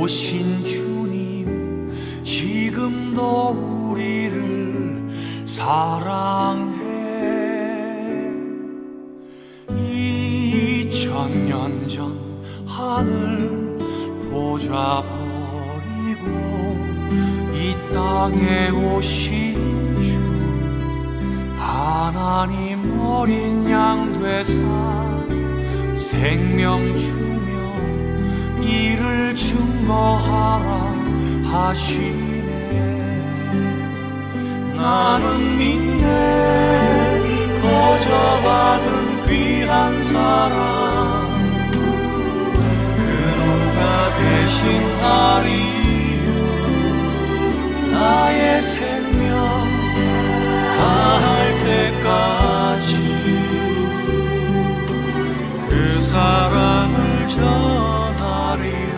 오신 주님 지금도 우리를 사랑해. 2000년 전 하늘 보좌 버리고 이 땅에 오신 주 하나님 어린 양 되사 생명 주며 이를 증거하라 하시네. 나는 믿네 거저 받은 귀한 사랑 그 누가 대신하리요. 나의 생명 다할 때까지 그 사랑을 전하리라.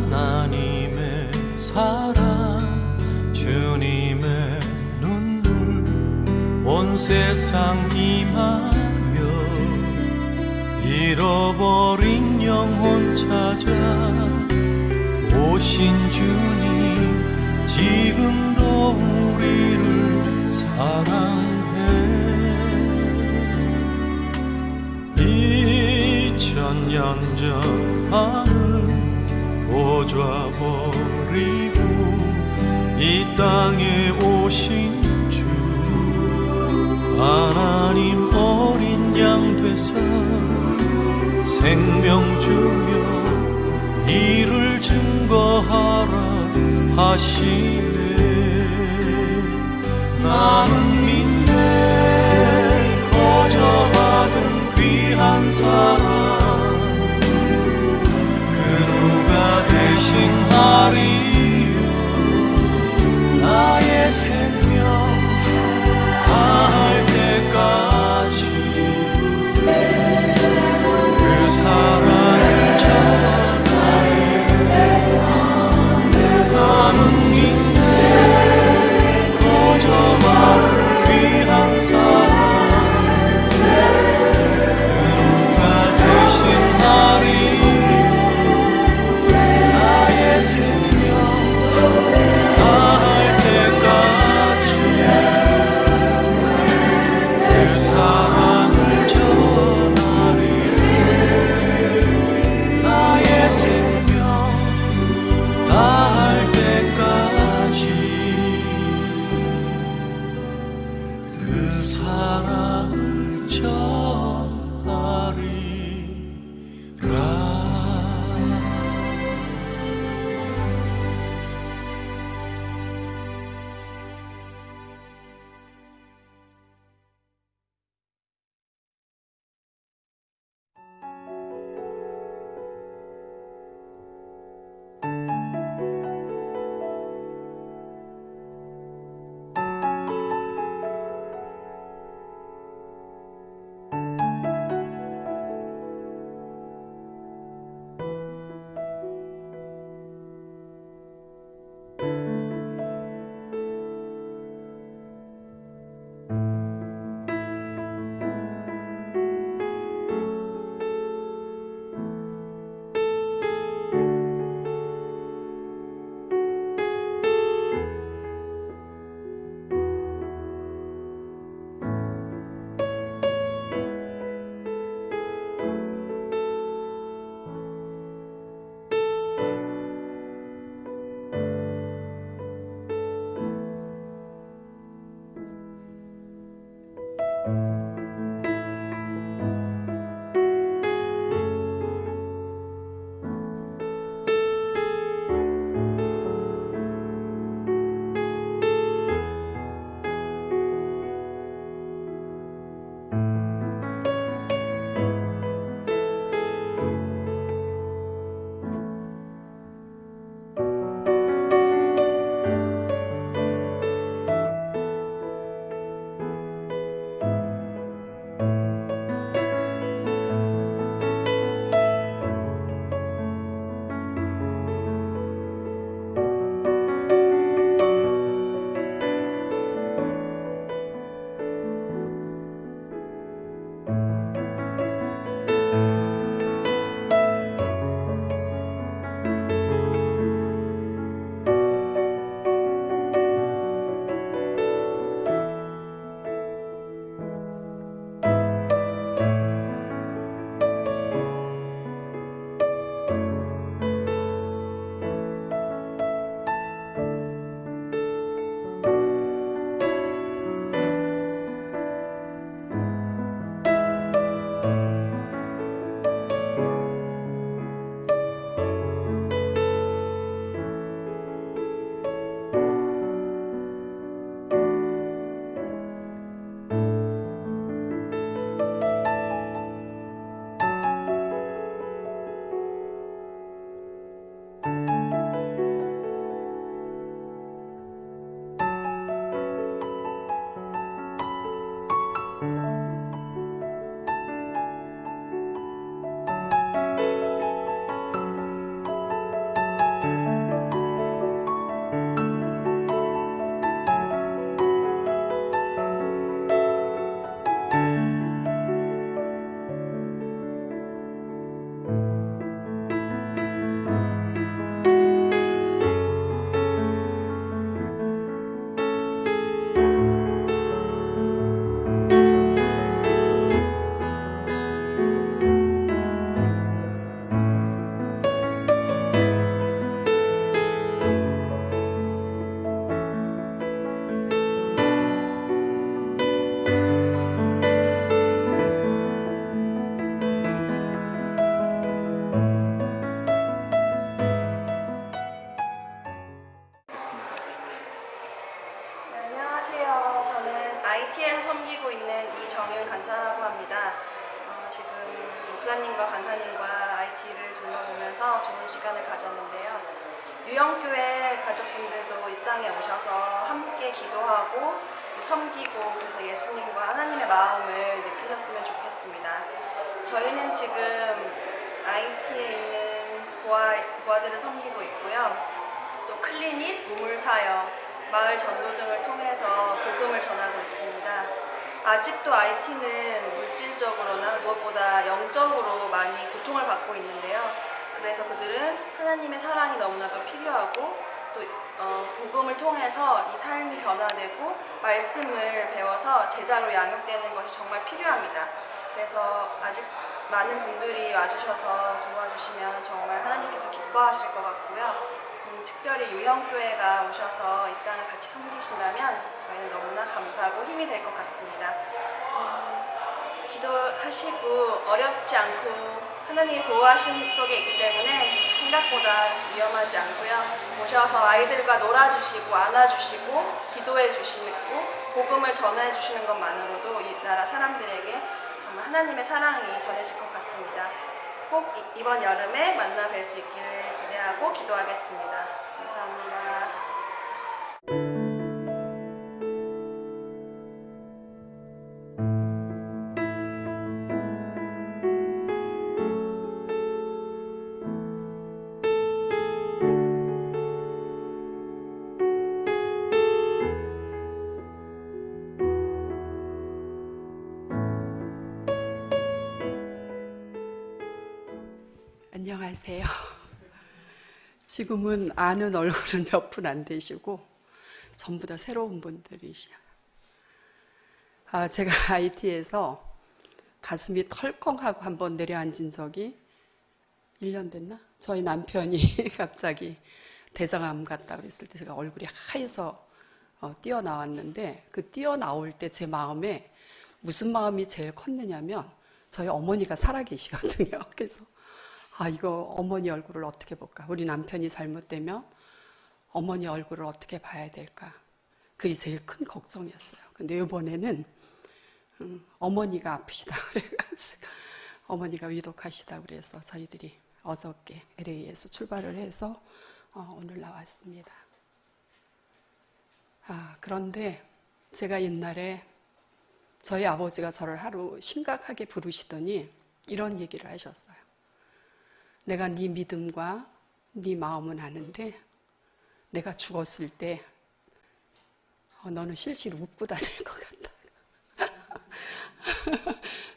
하나님의 사랑 주님의 눈물 온 세상 임하며 잃어버린 영혼 찾아 오신 주님 지금도 우리를 사랑해. 2000년 전 하늘 보좌 버리고 이 땅에 오신 주 하나님 어린 양 되사 생명 주며 이를 증거하라 하시네. 나는 믿네 거저 받은 귀한 사랑 대신하리요. 나의 생명 다할 때까지 그 사랑을 전하리라. 나는 믿네 거저 받은 귀한 사랑 그 누가 대신하리요. 생명 섬기고 있는 이정윤 간사라고 합니다. 지금 목사님과 간사님과 IT를 둘러보면서 좋은 시간을 가졌는데요. 유영교회 가족분들도 이 땅에 오셔서 함께 기도하고 또 섬기고 그래서 예수님과 하나님의 마음을 느끼셨으면 좋겠습니다. 저희는 지금 IT에 있는 고아들을 섬기고 있고요. 또 클리닉, 우물사역, 마을 전도 등을 통해서 복음을 전하고 있습니다. 아직도 IT는 물질적으로나 무엇보다 영적으로 많이 고통을 받고 있는데요. 그래서 그들은 하나님의 사랑이 너무나도 필요하고 또 복음을 통해서 이 삶이 변화되고 말씀을 배워서 제자로 양육되는 것이 정말 필요합니다. 그래서 아직 많은 분들이 와주셔서 도와주시면 정말 하나님께서 기뻐하실 것 같고요. 특별히 유형교회가 오셔서 이 땅을 같이 섬기신다면 저희는 너무나 감사하고 힘이 될 것 같습니다. 기도하시고 어렵지 않고 하나님의 보호하심 속에 있기 때문에 생각보다 위험하지 않고요. 오셔서 아이들과 놀아주시고 안아주시고 기도해주시고 복음을 전해주시는 것만으로도 이 나라 사람들에게 정말 하나님의 사랑이 전해질 것 같습니다. 꼭 이번 여름에 만나 뵐 수 있기를 기대하고 기도하겠습니다. 감사합니다. 안녕하세요. 지금은 아는 얼굴은 몇 분 안 되시고 전부 다 새로운 분들이시요. 제가 IT에서 가슴이 털컹하고 한번 내려앉은 적이 1년 됐나? 저희 남편이 갑자기 대장암 같다 그랬을 때 제가 얼굴이 하얘서 뛰어나왔는데 그 뛰어나올 때 제 마음에 무슨 마음이 제일 컸느냐면 저희 어머니가 살아계시거든요. 그래서 이거 어머니 얼굴을 어떻게 볼까? 우리 남편이 잘못되면 어머니 얼굴을 어떻게 봐야 될까? 그게 제일 큰 걱정이었어요. 근데 이번에는 어머니가 아프시다 그래가지고 어머니가 위독하시다 그래서 저희들이 어저께 LA에서 출발을 해서 오늘 나왔습니다. 그런데 제가 옛날에 저희 아버지가 저를 하루 심각하게 부르시더니 이런 얘기를 하셨어요. 내가 네 믿음과 네 마음은 아는데 내가 죽었을 때 너는 실실 웃고 다닐 것 같다.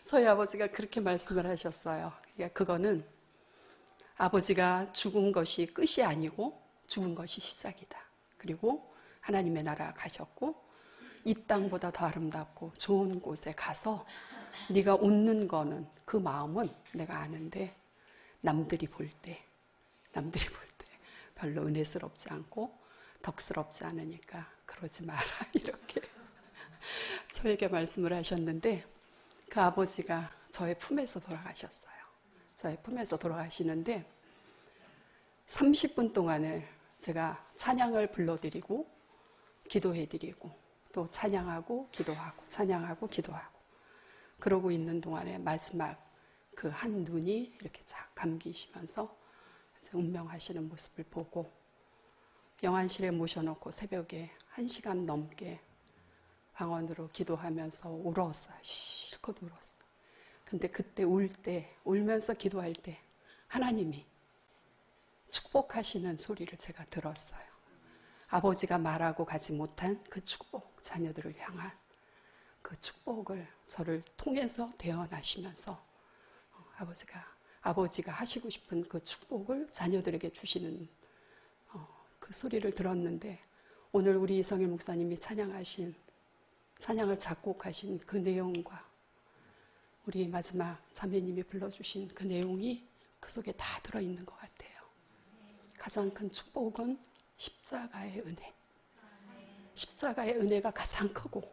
저희 아버지가 그렇게 말씀을 하셨어요. 그러니까 그거는 아버지가 죽은 것이 끝이 아니고 죽은 것이 시작이다. 그리고 하나님의 나라 가셨고 이 땅보다 더 아름답고 좋은 곳에 가서 네가 웃는 거는 그 마음은 내가 아는데 남들이 볼 때 별로 은혜스럽지 않고 덕스럽지 않으니까 그러지 마라 이렇게 저에게 말씀을 하셨는데 그 아버지가 저의 품에서 돌아가셨어요. 저의 품에서 돌아가시는데 30분 동안을 제가 찬양을 불러드리고 기도해드리고 또 찬양하고 기도하고 그러고 있는 동안에 마지막 그 한 눈이 이렇게 쫙 감기시면서 운명하시는 모습을 보고 영안실에 모셔놓고 새벽에 1시간 넘게 방언으로 기도하면서 울었어요. 실컷 울었어요. 근데 그때 울면서 기도할 때 하나님이 축복하시는 소리를 제가 들었어요. 아버지가 말하고 가지 못한 그 축복, 자녀들을 향한 그 축복을 저를 통해서 대언하시면서 아버지가 하시고 싶은 그 축복을 자녀들에게 주시는 그 소리를 들었는데 오늘 우리 이성일 목사님이 찬양을 작곡하신 그 내용과 우리 마지막 자매님이 불러주신 그 내용이 그 속에 다 들어있는 것 같아요. 가장 큰 축복은 십자가의 은혜. 십자가의 은혜가 가장 크고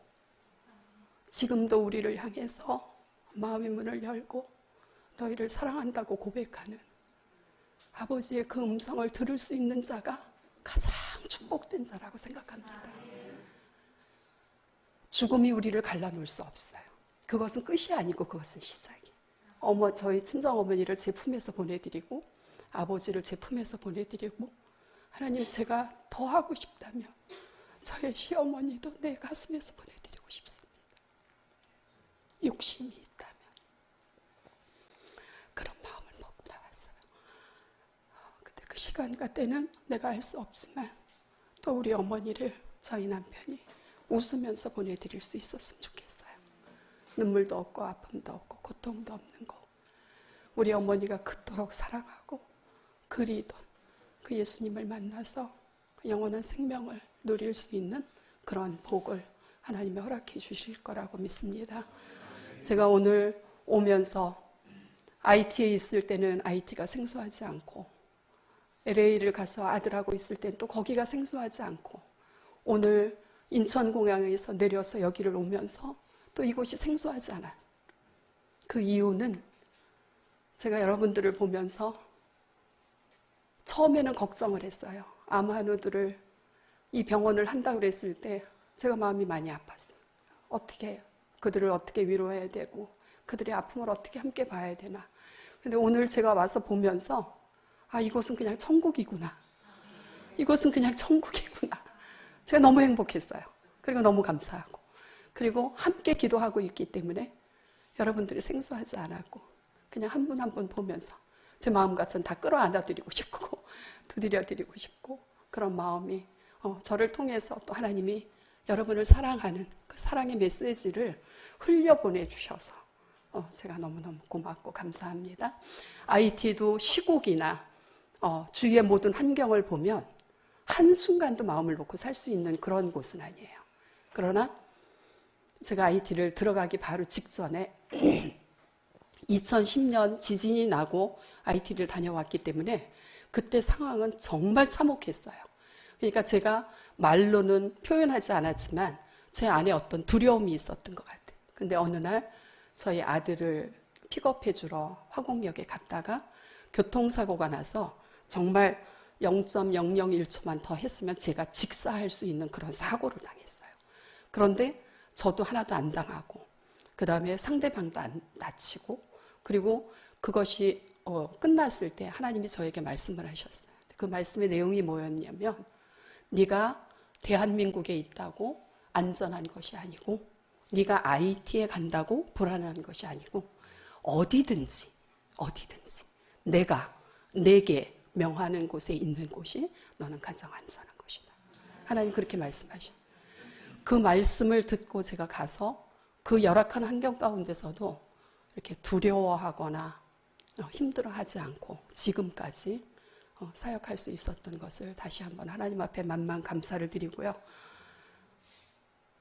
지금도 우리를 향해서 마음의 문을 열고 너희를 사랑한다고 고백하는 아버지의 그 음성을 들을 수 있는 자가 가장 축복된 자라고 생각합니다. 죽음이 우리를 갈라놓을 수 없어요. 그것은 끝이 아니고 그것은 시작이에요. 저희 친정어머니를 제 품에서 보내드리고 아버지를 제 품에서 보내드리고 하나님 제가 더 하고 싶다면 저의 시어머니도 내 가슴에서 보내드리고 싶습니다. 욕심이 있다면 그런 마음을 먹고 나왔어요. 근데 그 시간과 때는 내가 알 수 없지만 또 우리 어머니를 저희 남편이 웃으면서 보내드릴 수 있었으면 좋겠어요. 눈물도 없고 아픔도 없고 고통도 없는 거. 우리 어머니가 그토록 사랑하고 그리던 그 예수님을 만나서 영원한 생명을 누릴 수 있는 그런 복을 하나님이 허락해 주실 거라고 믿습니다. 제가 오늘 오면서 IT에 있을 때는 IT가 생소하지 않고 LA를 가서 아들하고 있을 때는 또 거기가 생소하지 않고 오늘 인천공항에서 내려서 여기를 오면서 또 이곳이 생소하지 않았어요. 그 이유는 제가 여러분들을 보면서 처음에는 걱정을 했어요. 암환우들을 이 병원을 한다고 그랬을 때 제가 마음이 많이 아팠어요. 그들을 어떻게 위로해야 되고 그들의 아픔을 어떻게 함께 봐야 되나. 근데 오늘 제가 와서 보면서 이곳은 그냥 천국이구나. 이곳은 그냥 천국이구나. 제가 너무 행복했어요. 그리고 너무 감사하고 그리고 함께 기도하고 있기 때문에 여러분들이 생소하지 않았고 그냥 한 분 한 분 보면서 제 마음 같은 다 끌어안아드리고 싶고 두드려드리고 싶고 그런 마음이 저를 통해서 또 하나님이 여러분을 사랑하는 그 사랑의 메시지를 흘려보내주셔서 제가 너무너무 고맙고 감사합니다. IT도 시국이나 주위의 모든 환경을 보면 한순간도 마음을 놓고 살 수 있는 그런 곳은 아니에요. 그러나 제가 IT를 들어가기 바로 직전에 2010년 지진이 나고 IT를 다녀왔기 때문에 그때 상황은 정말 참혹했어요. 그러니까 제가 말로는 표현하지 않았지만 제 안에 어떤 두려움이 있었던 것 같아요. 근데 어느 날 저희 아들을 픽업해 주러 화곡역에 갔다가 교통사고가 나서 정말 0.001초만 더 했으면 제가 직사할 수 있는 그런 사고를 당했어요. 그런데 저도 하나도 안 당하고 그 다음에 상대방도 안 다치고 그리고 그것이 끝났을 때 하나님이 저에게 말씀을 하셨어요. 그 말씀의 내용이 뭐였냐면 네가 대한민국에 있다고 안전한 것이 아니고 네가 IT에 간다고 불안한 것이 아니고 어디든지 내게 명하는 곳에 있는 곳이 너는 가장 안전한 것이다. 하나님 그렇게 말씀하셔요. 그 말씀을 듣고 제가 가서 그 열악한 환경 가운데서도 이렇게 두려워하거나 힘들어하지 않고 지금까지 사역할 수 있었던 것을 다시 한번 하나님 앞에 만만 감사를 드리고요.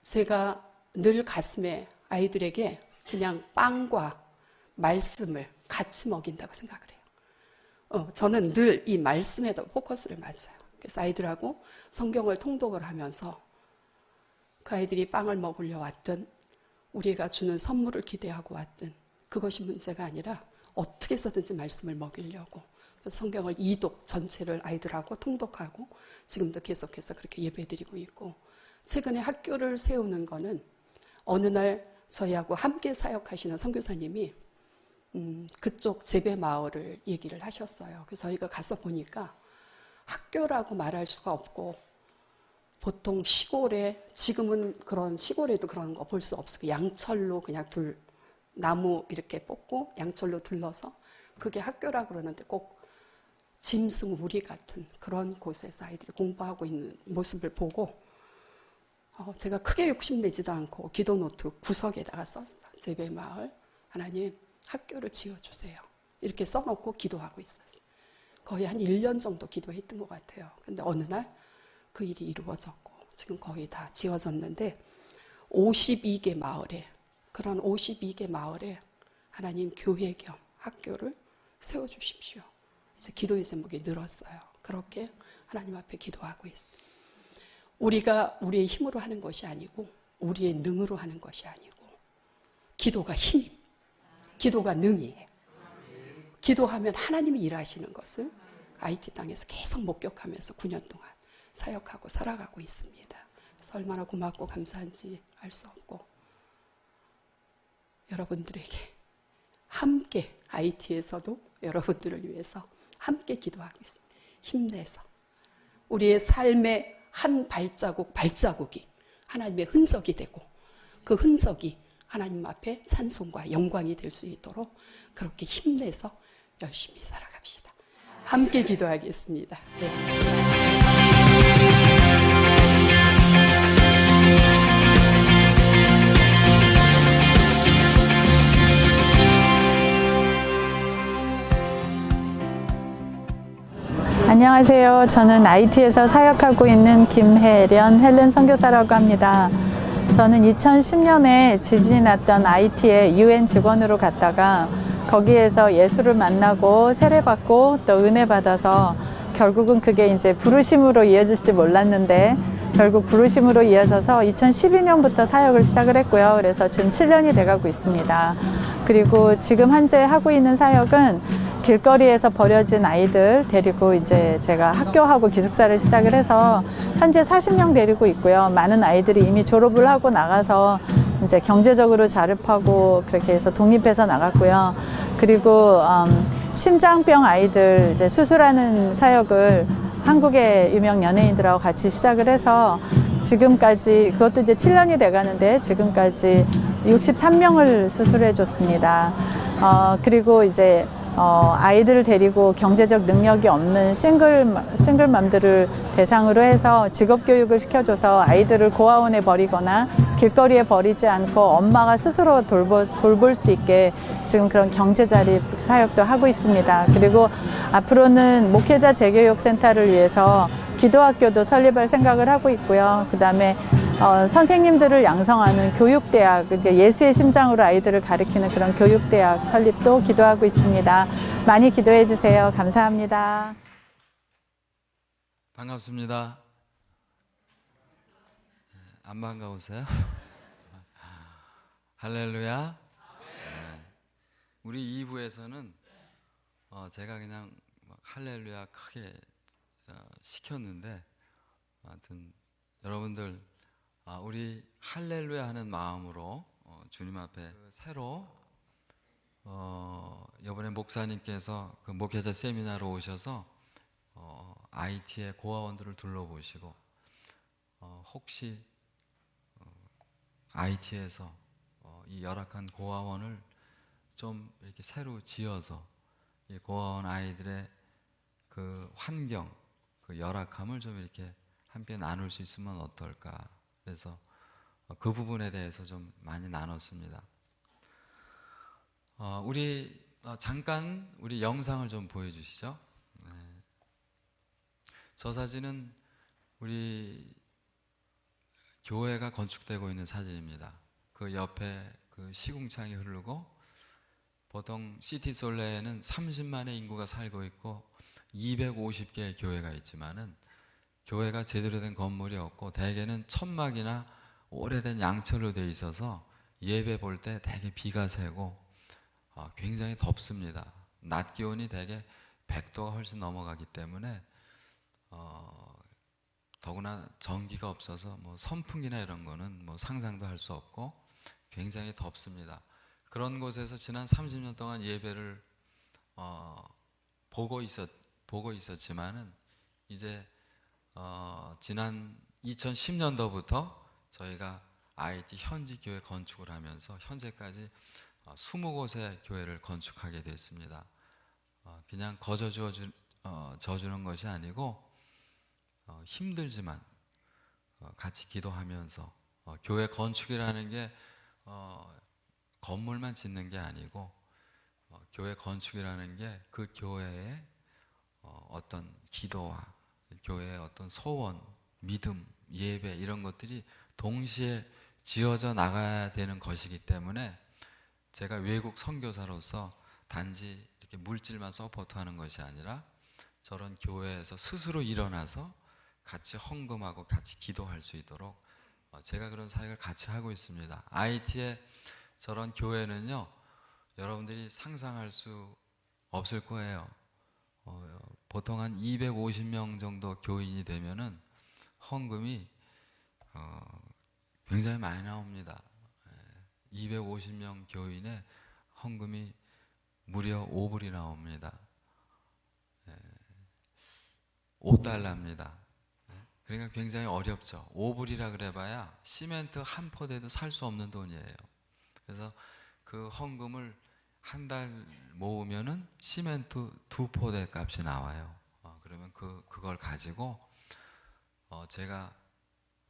제가 늘 가슴에 아이들에게 그냥 빵과 말씀을 같이 먹인다고 생각을 해요. 저는 늘 이 말씀에다 포커스를 맞춰요. 그래서 아이들하고 성경을 통독을 하면서 그 아이들이 빵을 먹으려 왔든 우리가 주는 선물을 기대하고 왔든 그것이 문제가 아니라 어떻게 해서든지 말씀을 먹이려고 그래서 성경을 2독 전체를 아이들하고 통독하고 지금도 계속해서 그렇게 예배드리고 있고 최근에 학교를 세우는 거는 어느 날 저희하고 함께 사역하시는 선교사님이 그쪽 재배마을을 얘기를 하셨어요. 그래서 저희가 가서 보니까 학교라고 말할 수가 없고 보통 시골에 지금은 그런 시골에도 그런 거 볼 수 없어요. 양철로 그냥 나무 이렇게 뽑고 양철로 둘러서 그게 학교라고 그러는데 꼭 짐승 우리 같은 그런 곳에서 아이들이 공부하고 있는 모습을 보고 제가 크게 욕심내지도 않고 기도 노트 구석에다가 썼어요. 재배마을 하나님 학교를 지어주세요. 이렇게 써놓고 기도하고 있었어요. 거의 한 1년 정도 기도했던 것 같아요. 근데 어느 날 그 일이 이루어졌고 지금 거의 다 지어졌는데 52개 마을에 그런 52개 마을에 하나님 교회 겸 학교를 세워주십시오. 이제 기도의 제목이 늘었어요. 그렇게 하나님 앞에 기도하고 있어요. 우리가 우리의 힘으로 하는 것이 아니고 우리의 능으로 하는 것이 아니고 기도가 힘, 기도가 능이에요. 기도하면 하나님이 일하시는 것을 IT 땅에서 계속 목격하면서 9년 동안 사역하고 살아가고 있습니다. 주셔서 얼마나 고맙고 감사한지 알 수 없고, 여러분들에게 함께 IT에서도 여러분들을 위해서 함께 기도하겠습니다. 힘내서 우리의 삶의 한 발자국이 하나님의 흔적이 되고, 그 흔적이 하나님 앞에 찬송과 영광이 될 수 있도록 그렇게 힘내서 열심히 살아갑시다. 함께 기도하겠습니다. 네. 안녕하세요. 저는 IT에서 사역하고 있는 김혜련 헬렌 선교사라고 합니다. 저는 2010년에 지진이 났던 IT에 UN 직원으로 갔다가 거기에서 예수를 만나고 세례받고 또 은혜 받아서 결국은 그게 이제 부르심으로 이어질지 몰랐는데 결국 부르심으로 이어져서 2012년부터 사역을 시작을 했고요. 그래서 지금 7년이 돼가고 있습니다. 그리고 지금 현재 하고 있는 사역은 길거리에서 버려진 아이들 데리고 이제 제가 학교하고 기숙사를 시작을 해서 현재 40명 데리고 있고요. 많은 아이들이 이미 졸업을 하고 나가서 이제 경제적으로 자립하고 그렇게 해서 독립해서 나갔고요. 그리고 심장병 아이들 이제 수술하는 사역을 한국의 유명 연예인들하고 같이 시작을 해서 지금까지, 그것도 이제 7년이 돼 가는데 지금까지 63명을 수술해 줬습니다. 그리고 이제 아이들을 데리고 경제적 능력이 없는 싱글맘들을 대상으로 해서 직업교육을 시켜줘서 아이들을 고아원에 버리거나 길거리에 버리지 않고 엄마가 스스로 돌볼 수 있게 지금 그런 경제자립 사역도 하고 있습니다. 그리고 앞으로는 목회자 재교육센터를 위해서 기도학교도 설립할 생각을 하고 있고요. 그 다음에 선생님들을 양성하는 교육대학, 이제 예수의 심장으로 아이들을 가르치는 그런 교육대학 설립도 기도하고 있습니다. 많이 기도해 주세요. 감사합니다. 반갑습니다. 안 반가우세요? 할렐루야. 네. 우리 2부에서는 제가 그냥 막 할렐루야 크게 시켰는데, 하여튼 여러분들 우리 할렐루야 하는 마음으로 주님 앞에 새로 이번에 목사님께서 그 목회자 세미나로 오셔서 IT의 고아원들을 둘러보시고 혹시 IT에서 이 열악한 고아원을 좀 이렇게 새로 지어서 이 고아원 아이들의 그 환경, 그 열악함을 좀 이렇게 함께 나눌 수 있으면 어떨까. 그래서 그 부분에 대해서 좀 많이 나눴습니다. 우리 잠깐 우리 영상을 좀 보여주시죠. 네. 저 사진은 우리 교회가 건축되고 있는 사진입니다. 그 옆에 그 시궁창이 흐르고, 보통 시티솔레에는 30만의 인구가 살고 있고 250개의 교회가 있지만은 교회가 제대로 된 건물이 없고 대개는 천막이나 오래된 양철로 되어 있어서 예배 볼 때 대개 비가 새고 굉장히 덥습니다. 낮 기온이 대개 100도가 훨씬 넘어가기 때문에 더구나 전기가 없어서 뭐 선풍기나 이런 거는 뭐 상상도 할 수 없고 굉장히 덥습니다. 그런 곳에서 지난 30년 동안 예배를 보고 있었지만은 이제 지난 2010년도부터 저희가 IT 현지 교회 건축을 하면서 현재까지 20곳의 교회를 건축하게 됐습니다. 그냥 거저 져주는 것이 아니고 힘들지만 같이 기도하면서 교회 건축이라는 게 건물만 짓는 게 아니고 교회 건축이라는 게 그 교회의 어떤 기도와 교회의 어떤 소원, 믿음, 예배 이런 것들이 동시에 지어져 나가야 되는 것이기 때문에 제가 외국 선교사로서 단지 이렇게 물질만 서포트하는 것이 아니라 저런 교회에서 스스로 일어나서 같이 헌금하고 같이 기도할 수 있도록 제가 그런 사역을 같이 하고 있습니다. IT의 저런 교회는요, 여러분들이 상상할 수 없을 거예요. 보통 한 250명 정도 교인이 되면은 헌금이 굉장히 많이 나옵니다. 250명 교인의 헌금이 무려 5불이 나옵니다. 5달러입니다. 그러니까 굉장히 어렵죠. 5불이라 그래봐야 시멘트 한 포대도 살 수 없는 돈이에요. 그래서 그 헌금을 한 달 모으면은 시멘트 2포대 값이 나와요. 그러면 그걸 가지고 제가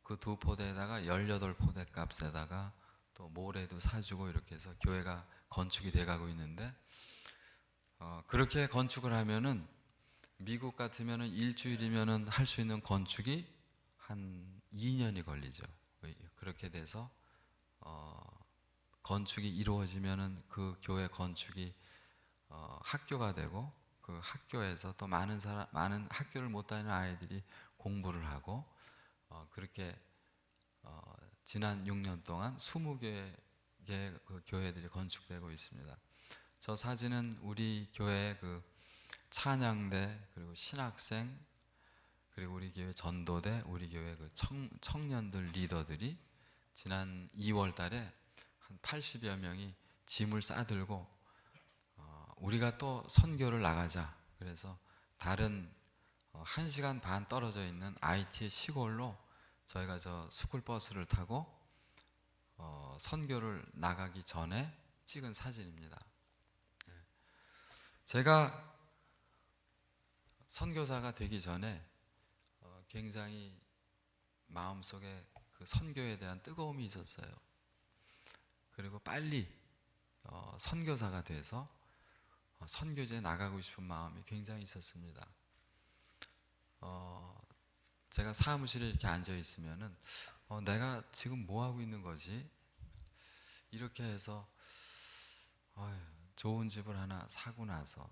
그 2포대에다가 18포대 값에다가 또 모래도 사주고 이렇게 해서 교회가 건축이 돼가고 있는데, 그렇게 건축을 하면은 미국 같으면은 일주일이면은 할 수 있는 건축이 한 2년이 걸리죠. 그렇게 돼서 건축이 이루어지면은 그 교회 건축이 학교가 되고, 그 학교에서 또 많은 학교를 못 다니는 아이들이 공부를 하고, 그렇게 지난 6년 동안 20개의 그 교회들이 건축되고 있습니다. 저 사진은 우리 교회 그 찬양대, 그리고 신학생, 그리고 우리 교회 전도대, 우리 교회 그 청년들 리더들이 지난 2월 달에 한 80여 명이 짐을 싸들고 우리가 또 선교를 나가자. 그래서 다른 1시간 반 떨어져 있는 IT의 시골로 저희가 저 스쿨버스를 타고 선교를 나가기 전에 찍은 사진입니다. 제가 선교사가 되기 전에 굉장히 마음속에 그 선교에 대한 뜨거움이 있었어요. 그리고 빨리 선교사가 돼서 선교지에 나가고 싶은 마음이 굉장히 있었습니다. 제가 사무실에 이렇게 앉아 있으면은 내가 지금 뭐 하고 있는 거지? 이렇게 해서 좋은 집을 하나 사고 나서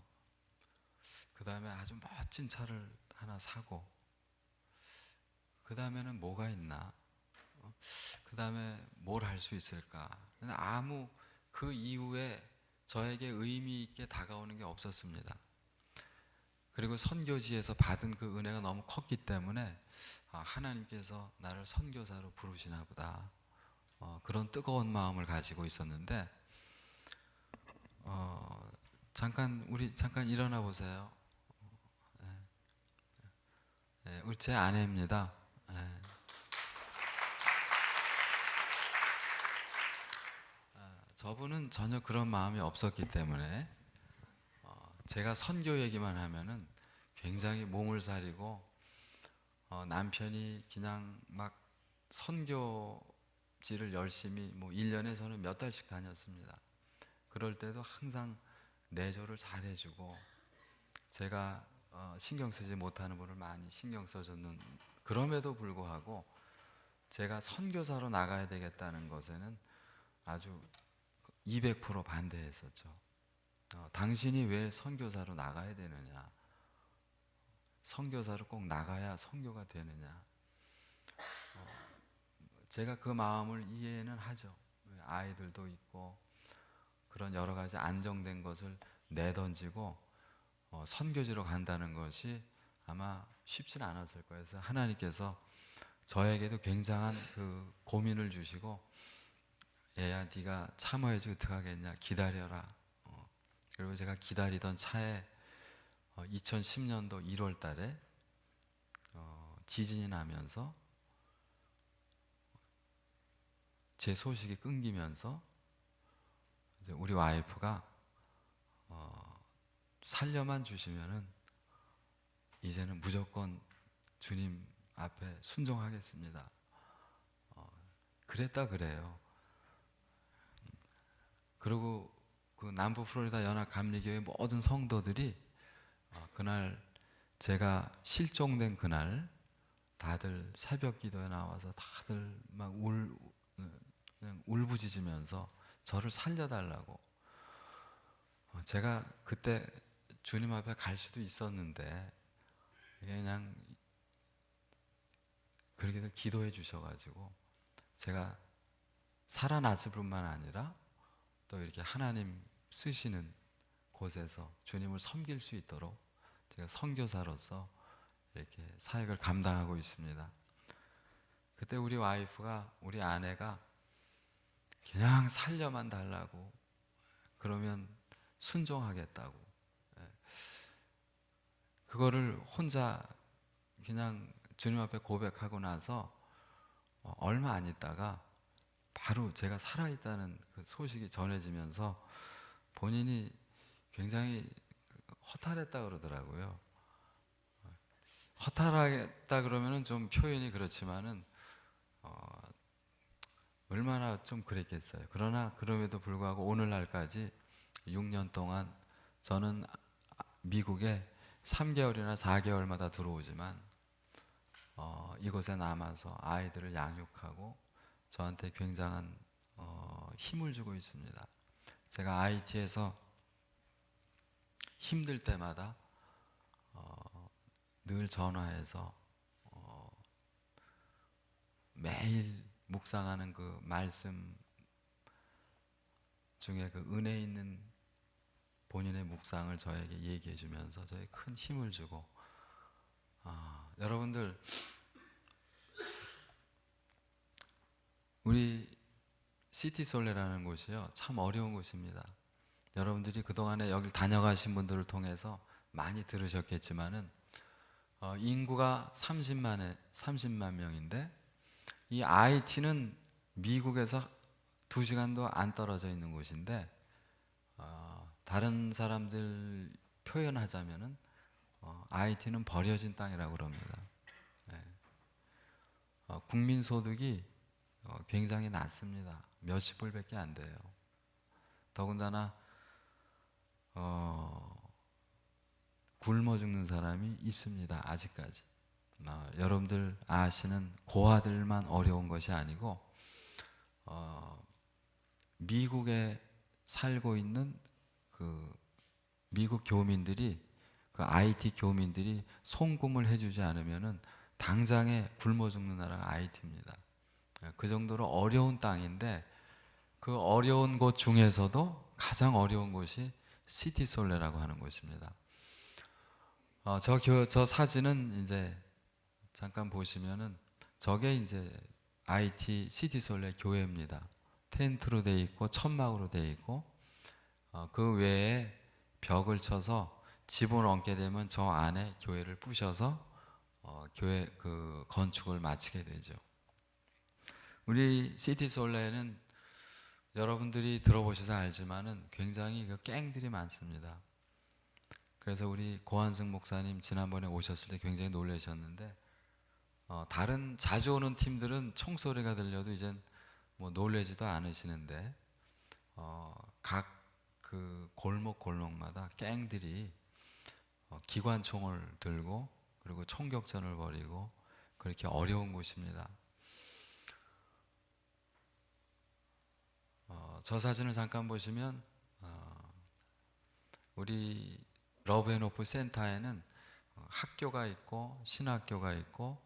그 다음에 아주 멋진 차를 하나 사고, 그 다음에는 뭐가 있나? 그 다음에 뭘 할 수 있을까? 아무 그 이후에 저에게 의미 있게 다가오는 게 없었습니다. 그리고 선교지에서 받은 그 은혜가 너무 컸기 때문에 하나님께서 나를 선교사로 부르시나 보다, 그런 뜨거운 마음을 가지고 있었는데, 우리 잠깐 일어나 보세요. 우리 제 아내입니다. 저분은 전혀 그런 마음이 없었기 때문에 제가 선교 얘기만 하면은 굉장히 몸을 사리고, 남편이 그냥 막 선교지를 열심히 1년에 저는 몇 달씩 다녔습니다. 그럴 때도 항상 내조를 잘 해주고, 제가 신경 쓰지 못하는 분을 많이 신경 써줬는, 그럼에도 불구하고 제가 선교사로 나가야 되겠다는 것에는 아주 200% 반대했었죠. 당신이 왜 선교사로 나가야 되느냐? 선교사로 꼭 나가야 선교가 되느냐? 제가 그 마음을 이해는 하죠. 아이들도 있고 그런 여러 가지 안정된 것을 내던지고 선교지로 간다는 것이 아마 쉽지는 않았을 거예요. 그래서 하나님께서 저에게도 굉장한 그 고민을 주시고, 얘야 네가 참아야지 어떡하겠냐, 기다려라. 그리고 제가 기다리던 차에 2010년도 1월 달에 지진이 나면서 제 소식이 끊기면서 이제 우리 와이프가 살려만 주시면은 이제는 무조건 주님 앞에 순종하겠습니다. 그랬다 그래요. 그리고 그 남부 플로리다 연합 감리교회 모든 성도들이 그날 제가 실종된 그날 다들 새벽 기도에 나와서 다들 막 그냥 울부짖으면서 저를 살려달라고. 제가 그때 주님 앞에 갈 수도 있었는데 그냥 그렇게들 기도해 주셔가지고 제가 살아났을 뿐만 아니라 또 이렇게 하나님 쓰시는 곳에서 주님을 섬길 수 있도록 제가 선교사로서 이렇게 사역을 감당하고 있습니다. 그때 그때 우리 와이프가, 우리 아내가 그냥 살려만 달라고, 그러면 순종하겠다고. 그거를 혼자 그냥 주님 앞에 고백하고 나서 얼마 안 있다가 바로 제가 살아있다는 그 소식이 전해지면서 본인이 굉장히 허탈했다 그러더라고요. 허탈하다 그러면은 좀 표현이 그렇지만은 얼마나 좀 그랬겠어요. 그러나 그럼에도 불구하고 오늘날까지 6년 동안 저는 미국에 3개월이나 4개월마다 들어오지만 이곳에 남아서 아이들을 양육하고 저한테 굉장한 힘을 주고 있습니다. 제가 IT에서 힘들 때마다 늘 전화해서 매일 묵상하는 그 말씀 중에 그 은혜 있는 본인의 묵상을 저에게 얘기해 주면서 저에게 큰 힘을 주고, 여러분들 우리 시티솔레라는 곳이요 참 어려운 곳입니다. 여러분들이 그동안에 여기 다녀가신 분들을 통해서 많이 들으셨겠지만은 인구가 30만 명인데 이 IT는 미국에서 2시간도 안 떨어져 있는 곳인데 다른 사람들 표현하자면은 IT는 버려진 땅이라고 그럽니다. 국민 소득이 굉장히 낮습니다. 몇십 불밖에 안 돼요. 더군다나 굶어 죽는 사람이 있습니다. 아직까지. 여러분들 아시는 고아들만 어려운 것이 아니고 미국에 살고 있는 그 미국 교민들이, 그 IT 교민들이 송금을 해주지 않으면은 당장에 굶어 죽는 나라가 IT입니다. 그 정도로 어려운 땅인데 그 어려운 곳 중에서도 가장 어려운 곳이 시티솔레라고 하는 곳입니다. 저 사진은 이제 잠깐 보시면은 저게 이제 IT 시티솔레 교회입니다. 텐트로 돼 있고 천막으로 돼 있고 그 외에 벽을 쳐서 지붕을 얹게 되면 저 안에 교회를 부셔서 교회 그 건축을 마치게 되죠. 우리 시티솔레는 여러분들이 들어보셔서 알지만은 굉장히 그 갱들이 많습니다. 그래서 우리 고한승 목사님 지난번에 오셨을 때 굉장히 놀라셨는데 다른 자주 오는 팀들은 총소리가 들려도 이젠 뭐 놀라지도 않으시는데 각 그 골목마다 갱들이 기관총을 들고 그리고 총격전을 벌이고 그렇게 어려운 곳입니다. 저 사진을 잠깐 보시면 우리 러브앤호프 센터에는 학교가 있고 신학교가 있고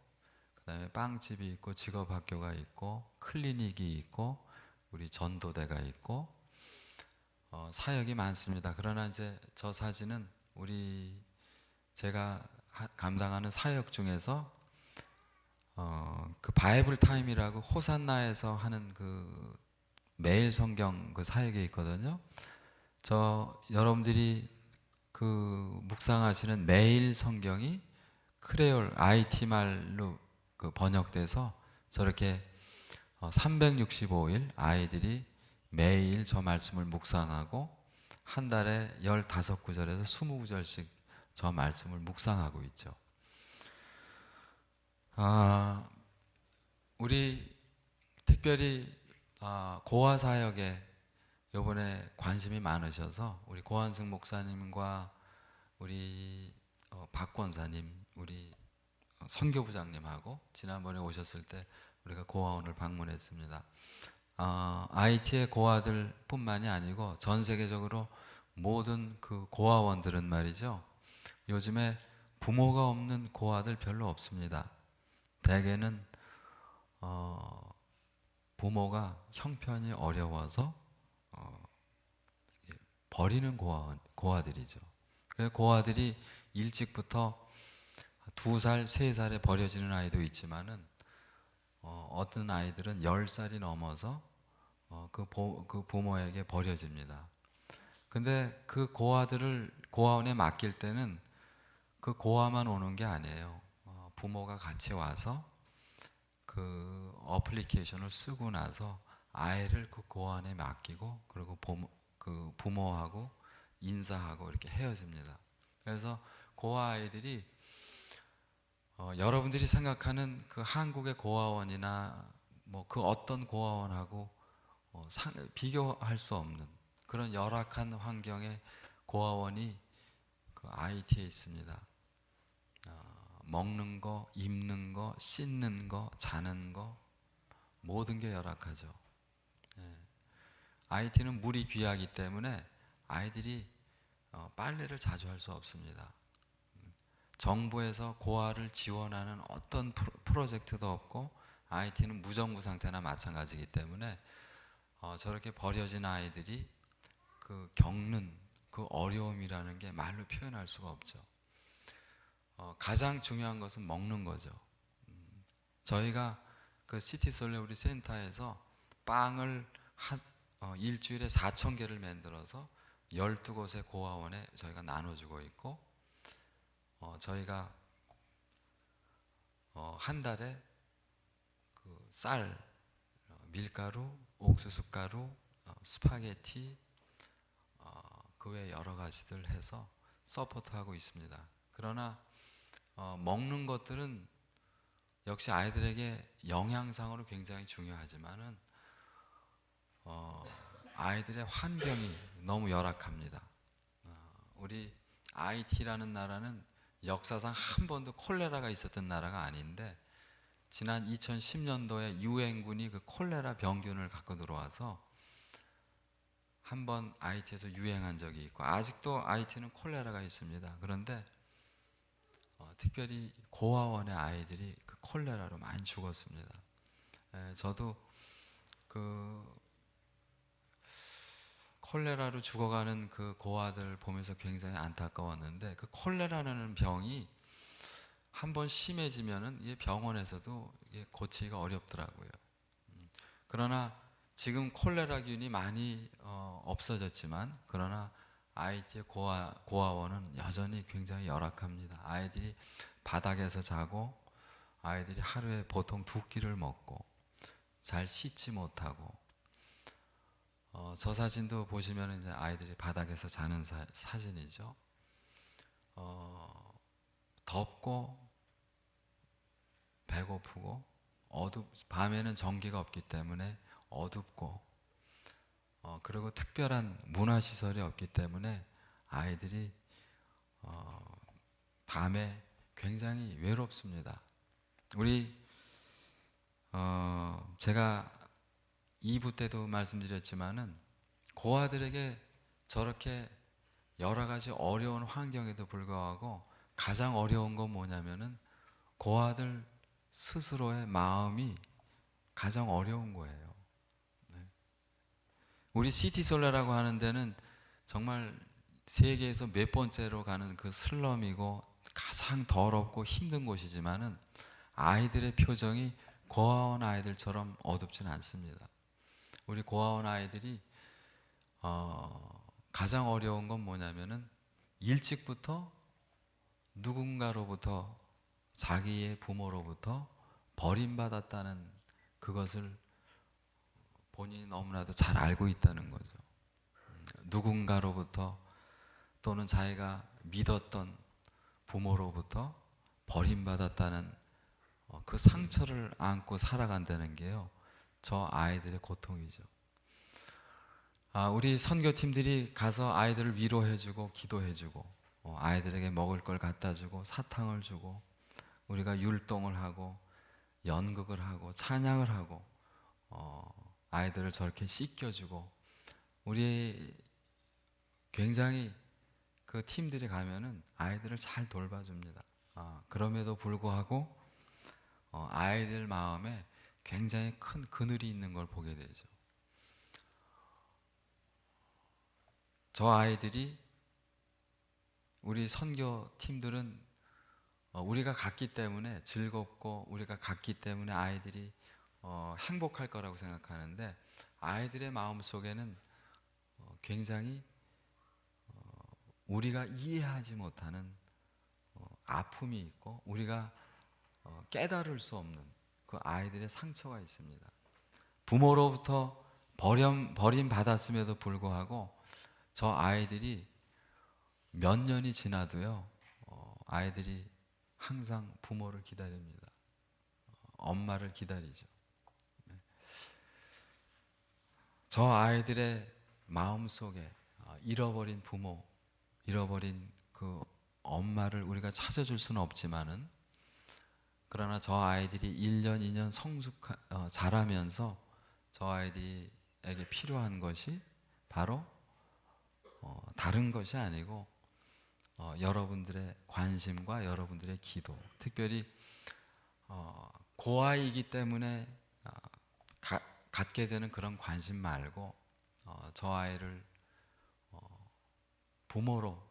그다음에 빵집이 있고 직업학교가 있고 클리닉이 있고 우리 전도대가 있고 사역이 많습니다. 그러나 이제 저 사진은 제가 감당하는 사역 중에서 그 바이블 타임이라고 호산나에서 하는 그 매일 성경 그 사역이 있거든요. 여러분들이 그 묵상하시는 매일 성경이 크레올 IT 말로 그 번역돼서 저렇게 365일 아이들이 매일 저 말씀을 묵상하고 한 달에 15구절에서 20구절씩 저 말씀을 묵상하고 있죠. 우리 특별히 고아 사역에 이번에 관심이 많으셔서 우리 고한승 목사님과 우리 박 권사님, 우리 선교부장님하고 지난번에 오셨을 때 우리가 고아원을 방문했습니다. IT의 고아들 뿐만이 아니고 전 세계적으로 모든 그 고아원들은 말이죠. 요즘에 부모가 없는 고아들 별로 없습니다. 대개는 부모가 형편이 어려워서 버리는 고아들이죠. 그래서 고아들이 일찍부터 2살, 3살에 버려지는 아이도 있지만은 어떤 아이들은 10살이 넘어서 그 부모에게 버려집니다. 근데 그 고아들을 고아원에 맡길 때는 그 고아만 오는 게 아니에요. 부모가 같이 와서 그 어플리케이션을 쓰고 나서 아이를 그 고아원에 맡기고 그리고 그 부모하고 인사하고 이렇게 헤어집니다. 그래서 고아 아이들이 여러분들이 생각하는 그 한국의 고아원이나 뭐 그 어떤 고아원하고 비교할 수 없는 그런 열악한 환경의 고아원이 그 IT에 있습니다. 먹는 거, 입는 거, 씻는 거, 자는 거 모든 게 열악하죠. IT는 물이 귀하기 때문에 아이들이 빨래를 자주 할 수 없습니다. 정부에서 고아를 지원하는 어떤 프로젝트도 없고 IT는 무정부 상태나 마찬가지이기 때문에 저렇게 버려진 아이들이 그 겪는 그 어려움이라는 게 말로 표현할 수가 없죠. 가장 중요한 것은 먹는 거죠. 저희가 그 시티솔레 우리 센터에서 빵을 일주일에 4,000개를 만들어서 12곳의 고아원에 저희가 나눠주고 있고 저희가 한 달에 그 쌀, 밀가루, 옥수수가루, 스파게티 그 외 여러 가지들 해서 서포트하고 있습니다. 그러나 먹는 것들은 역시 아이들에게 영양상으로 굉장히 중요하지만은 아이들의 환경이 너무 열악합니다. 우리 IT라는 나라는 역사상 한 번도 콜레라가 있었던 나라가 아닌데 지난 2010년도에 유엔군이 그 콜레라 병균을 갖고 들어와서 한 번 IT에서 유행한 적이 있고 아직도 IT는 콜레라가 있습니다. 그런데 특별히 고아원의 아이들이 그 콜레라로 많이 죽었습니다. 저도 그 콜레라로 죽어가는 그 고아들 보면서 굉장히 안타까웠는데 그 콜레라라는 병이 한번 심해지면은 이게 병원에서도 이게 고치기가 어렵더라고요. 그러나 지금 콜레라균이 많이 없어졌지만 그러나 IT의 고아원은 여전히 굉장히 열악합니다. 아이들이 바닥에서 자고 아이들이 하루에 보통 2끼를 먹고 잘 씻지 못하고 저 사진도 보시면 이제 아이들이 바닥에서 자는 사진이죠. 덥고 배고프고 밤에는 전기가 없기 때문에 어둡고 그리고 특별한 문화시설이 없기 때문에 아이들이 밤에 굉장히 외롭습니다. 우리 제가 2부 때도 말씀드렸지만은 고아들에게 저렇게 여러 가지 어려운 환경에도 불구하고 가장 어려운 건 뭐냐면은 고아들 스스로의 마음이 가장 어려운 거예요. 우리 시티솔레라고 하는 데는 정말 세계에서 몇 번째로 가는 그 슬럼이고 가장 더럽고 힘든 곳이지만은 아이들의 표정이 고아원 아이들처럼 어둡지는 않습니다. 우리 고아원 아이들이 가장 어려운 건 뭐냐면은 일찍부터 누군가로부터 자기의 부모로부터 버림받았다는 그것을 본인이 너무나도 잘 알고 있다는 거죠. 누군가로부터 또는 자기가 믿었던 부모로부터 버림받았다는 그 상처를 안고 살아간다는 게요. 저 아이들의 고통이죠. 우리 선교팀들이 가서 아이들을 위로해주고 기도해주고 아이들에게 먹을 걸 갖다 주고 사탕을 주고 우리가 율동을 하고 연극을 하고 찬양을 하고 아이들을 저렇게 씻겨주고 우리 굉장히 그 팀들이 가면은 아이들을 잘 돌봐줍니다. 그럼에도 불구하고 아이들 마음에 굉장히 큰 그늘이 있는 걸 보게 되죠. 저 아이들이 우리 선교 팀들은 우리가 갔기 때문에 즐겁고 우리가 갔기 때문에 아이들이 행복할 거라고 생각하는데 아이들의 마음 속에는 굉장히 우리가 이해하지 못하는 아픔이 있고 우리가 깨달을 수 없는 그 아이들의 상처가 있습니다. 부모로부터 버림받았음에도 불구하고 저 아이들이 몇 년이 지나도요, 아이들이 항상 부모를 기다립니다. 엄마를 기다리죠. 저 아이들의 마음 속에 잃어버린 부모, 잃어버린 그 엄마를 우리가 찾아줄 수는 없지만은, 그러나 저 아이들이 1년, 2년 자라면서 저 아이들에게 필요한 것이 바로 다른 것이 아니고 여러분들의 관심과 여러분들의 기도, 특별히 고아이기 때문에 갖게 되는 그런 관심 말고 저 아이를 부모로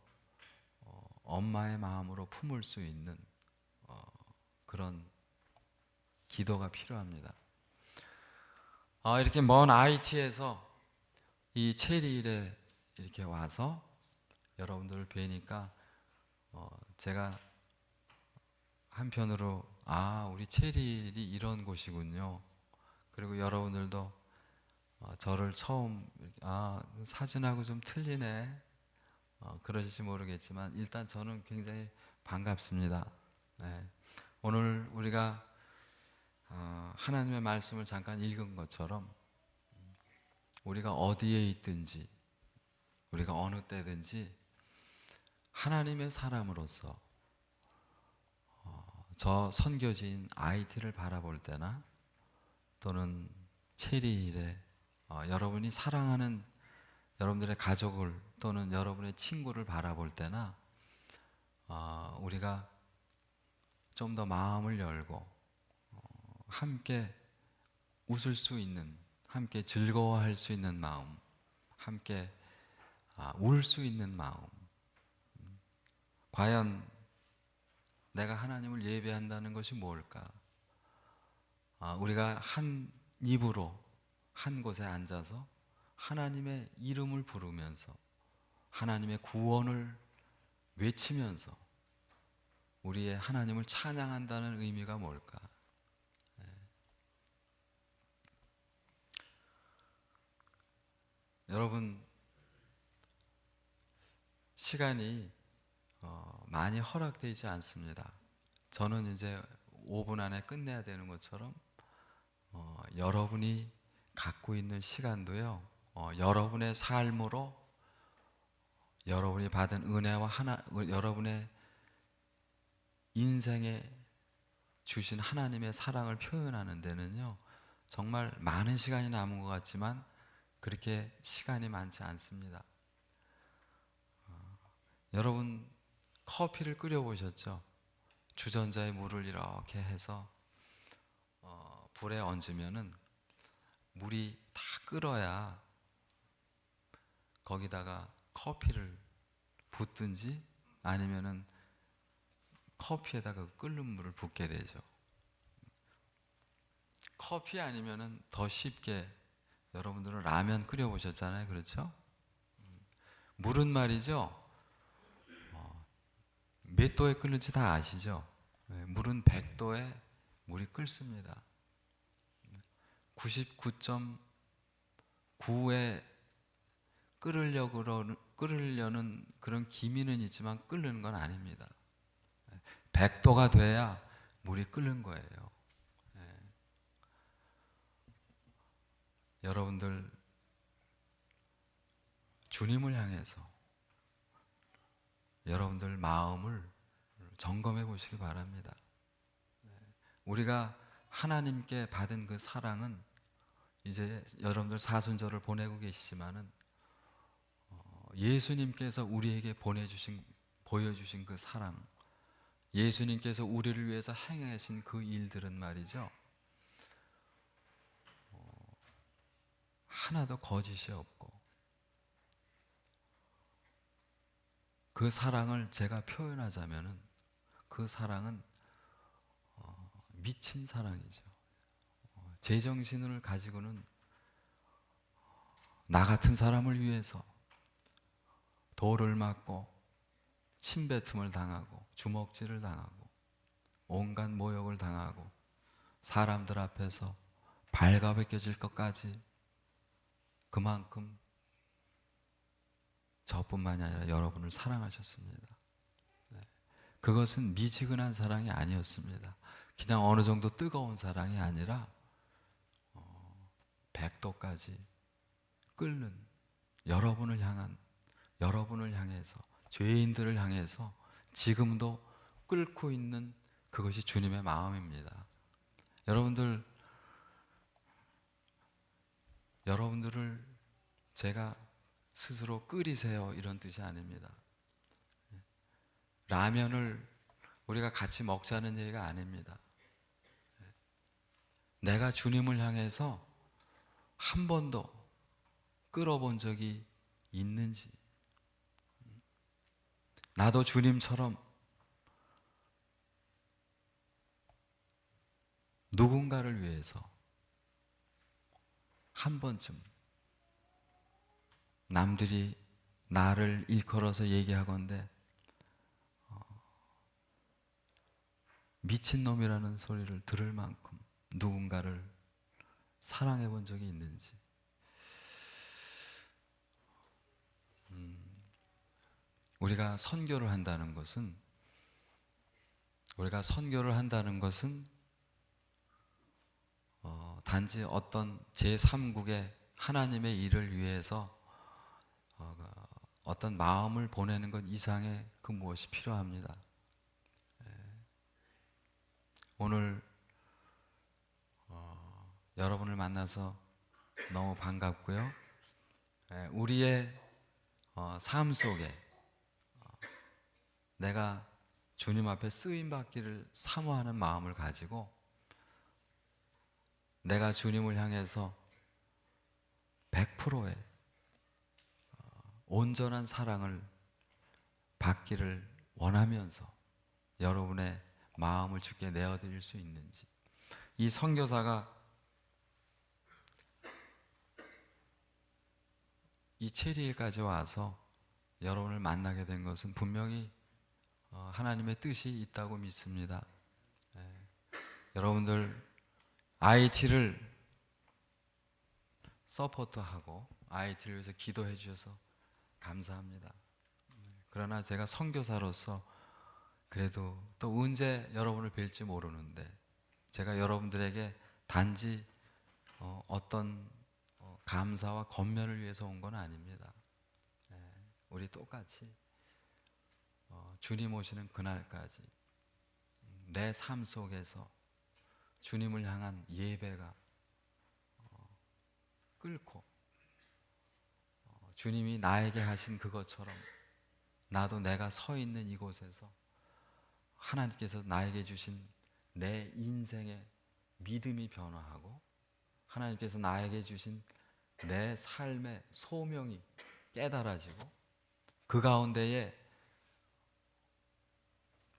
엄마의 마음으로 품을 수 있는 그런 기도가 필요합니다. 이렇게 먼 IT에서 이 체리일에 이렇게 와서 여러분들을 뵈니까 제가 한편으로 우리 체리일이 이런 곳이군요. 그리고 여러분들도 저를 처음 사진하고 좀 틀리네 그러실지 모르겠지만 일단 저는 굉장히 반갑습니다. 네. 오늘 우리가 하나님의 말씀을 잠깐 읽은 것처럼 우리가 어디에 있든지 우리가 어느 때든지 하나님의 사람으로서 저 선교지인 IT를 바라볼 때나 또는 체리일에 여러분이 사랑하는 여러분들의 가족을 또는 여러분의 친구를 바라볼 때나 우리가 좀 더 마음을 열고 함께 웃을 수 있는, 함께 즐거워할 수 있는 마음, 함께 울 수 있는 마음. 과연 내가 하나님을 예배한다는 것이 뭘까? 우리가 한 입으로 한 곳에 앉아서 하나님의 이름을 부르면서 하나님의 구원을 외치면서 우리의 하나님을 찬양한다는 의미가 뭘까? 여러분, 시간이 많이 허락되지 않습니다. 저는 이제 5분 안에 끝내야 되는 것처럼 여러분이 갖고 있는 시간도요, 여러분의 삶으로 여러분이 받은 은혜와 여러분의 인생에 주신 하나님의 사랑을 표현하는 데는요, 정말 많은 시간이 남은 것 같지만 그렇게 시간이 많지 않습니다. 여러분 커피를 끓여 보셨죠? 주전자에 물을 이렇게 해서 불에 얹으면은 물이 다 끓어야 거기다가 커피를 붓든지 아니면은 커피에다가 끓는 물을 붓게 되죠. 커피 아니면은 더 쉽게 여러분들은 라면 끓여 보셨잖아요, 그렇죠? 물은 말이죠, 몇 도에 끓는지 다 아시죠? 물은 100도에 물이 끓습니다. 99.9에 끓으려는 그런 기미는 있지만 끓는 건 아닙니다. 100도가 돼야 물이 끓는 거예요. 여러분들 주님을 향해서 여러분들 마음을 점검해 보시기 바랍니다. 우리가 하나님께 받은 그 사랑은 이제 여러분들 사순절을 보내고 계시지만은 예수님께서 우리에게 보여주신 그 사랑, 예수님께서 우리를 위해서 행하신 그 일들은 말이죠, 하나도 거짓이 없고 그 사랑을 제가 표현하자면은 그 사랑은 미친 사랑이죠. 제정신을 가지고는 나 같은 사람을 위해서 돌을 맞고 침뱉음을 당하고 주먹질을 당하고 온갖 모욕을 당하고 사람들 앞에서 발가벗겨질 것까지 그만큼 저뿐만이 아니라 여러분을 사랑하셨습니다. 네. 그것은 미지근한 사랑이 아니었습니다. 그냥 어느 정도 뜨거운 사랑이 아니라 100도까지 끓는 여러분을 향해서 죄인들을 향해서 지금도 끓고 있는 그것이 주님의 마음입니다. 여러분들을 제가 스스로 끓이세요 이런 뜻이 아닙니다. 라면을 우리가 같이 먹자는 얘기가 아닙니다. 내가 주님을 향해서 한 번도 끓어본 적이 있는지, 나도 주님처럼 누군가를 위해서 한 번쯤 남들이 나를 일컬어서 얘기하건대 미친놈이라는 소리를 들을 만큼 누군가를 사랑해 본 적이 있는지. 우리가 선교를 한다는 것은 단지 어떤 제3국의 하나님의 일을 위해서 어떤 마음을 보내는 것 이상의 그 무엇이 필요합니다. 오늘 여러분을 만나서 너무 반갑고요. 우리의 삶 속에 내가 주님 앞에 쓰임받기를 사모하는 마음을 가지고 내가 주님을 향해서 100%의 온전한 사랑을 받기를 원하면서 여러분의 마음을 주께 내어드릴 수 있는지. 이 선교사가 이 체리힐까지 와서 여러분을 만나게 된 것은 분명히 하나님의 뜻이 있다고 믿습니다. 여러분들 IT를 서포트하고 IT를 위해서 기도해 주셔서 감사합니다. 그러나 제가 선교사로서 그래도 또 언제 여러분을 뵐지 모르는데 제가 여러분들에게 단지 어떤 감사와 권면을 위해서 온 건 아닙니다. 우리 똑같이 주님 오시는 그날까지 내 삶 속에서 주님을 향한 예배가 끓고 주님이 나에게 하신 그것처럼 나도 내가 서 있는 이곳에서 하나님께서 나에게 주신 내 인생의 믿음이 변화하고 하나님께서 나에게 주신 내 삶의 소명이 깨달아지고 그 가운데에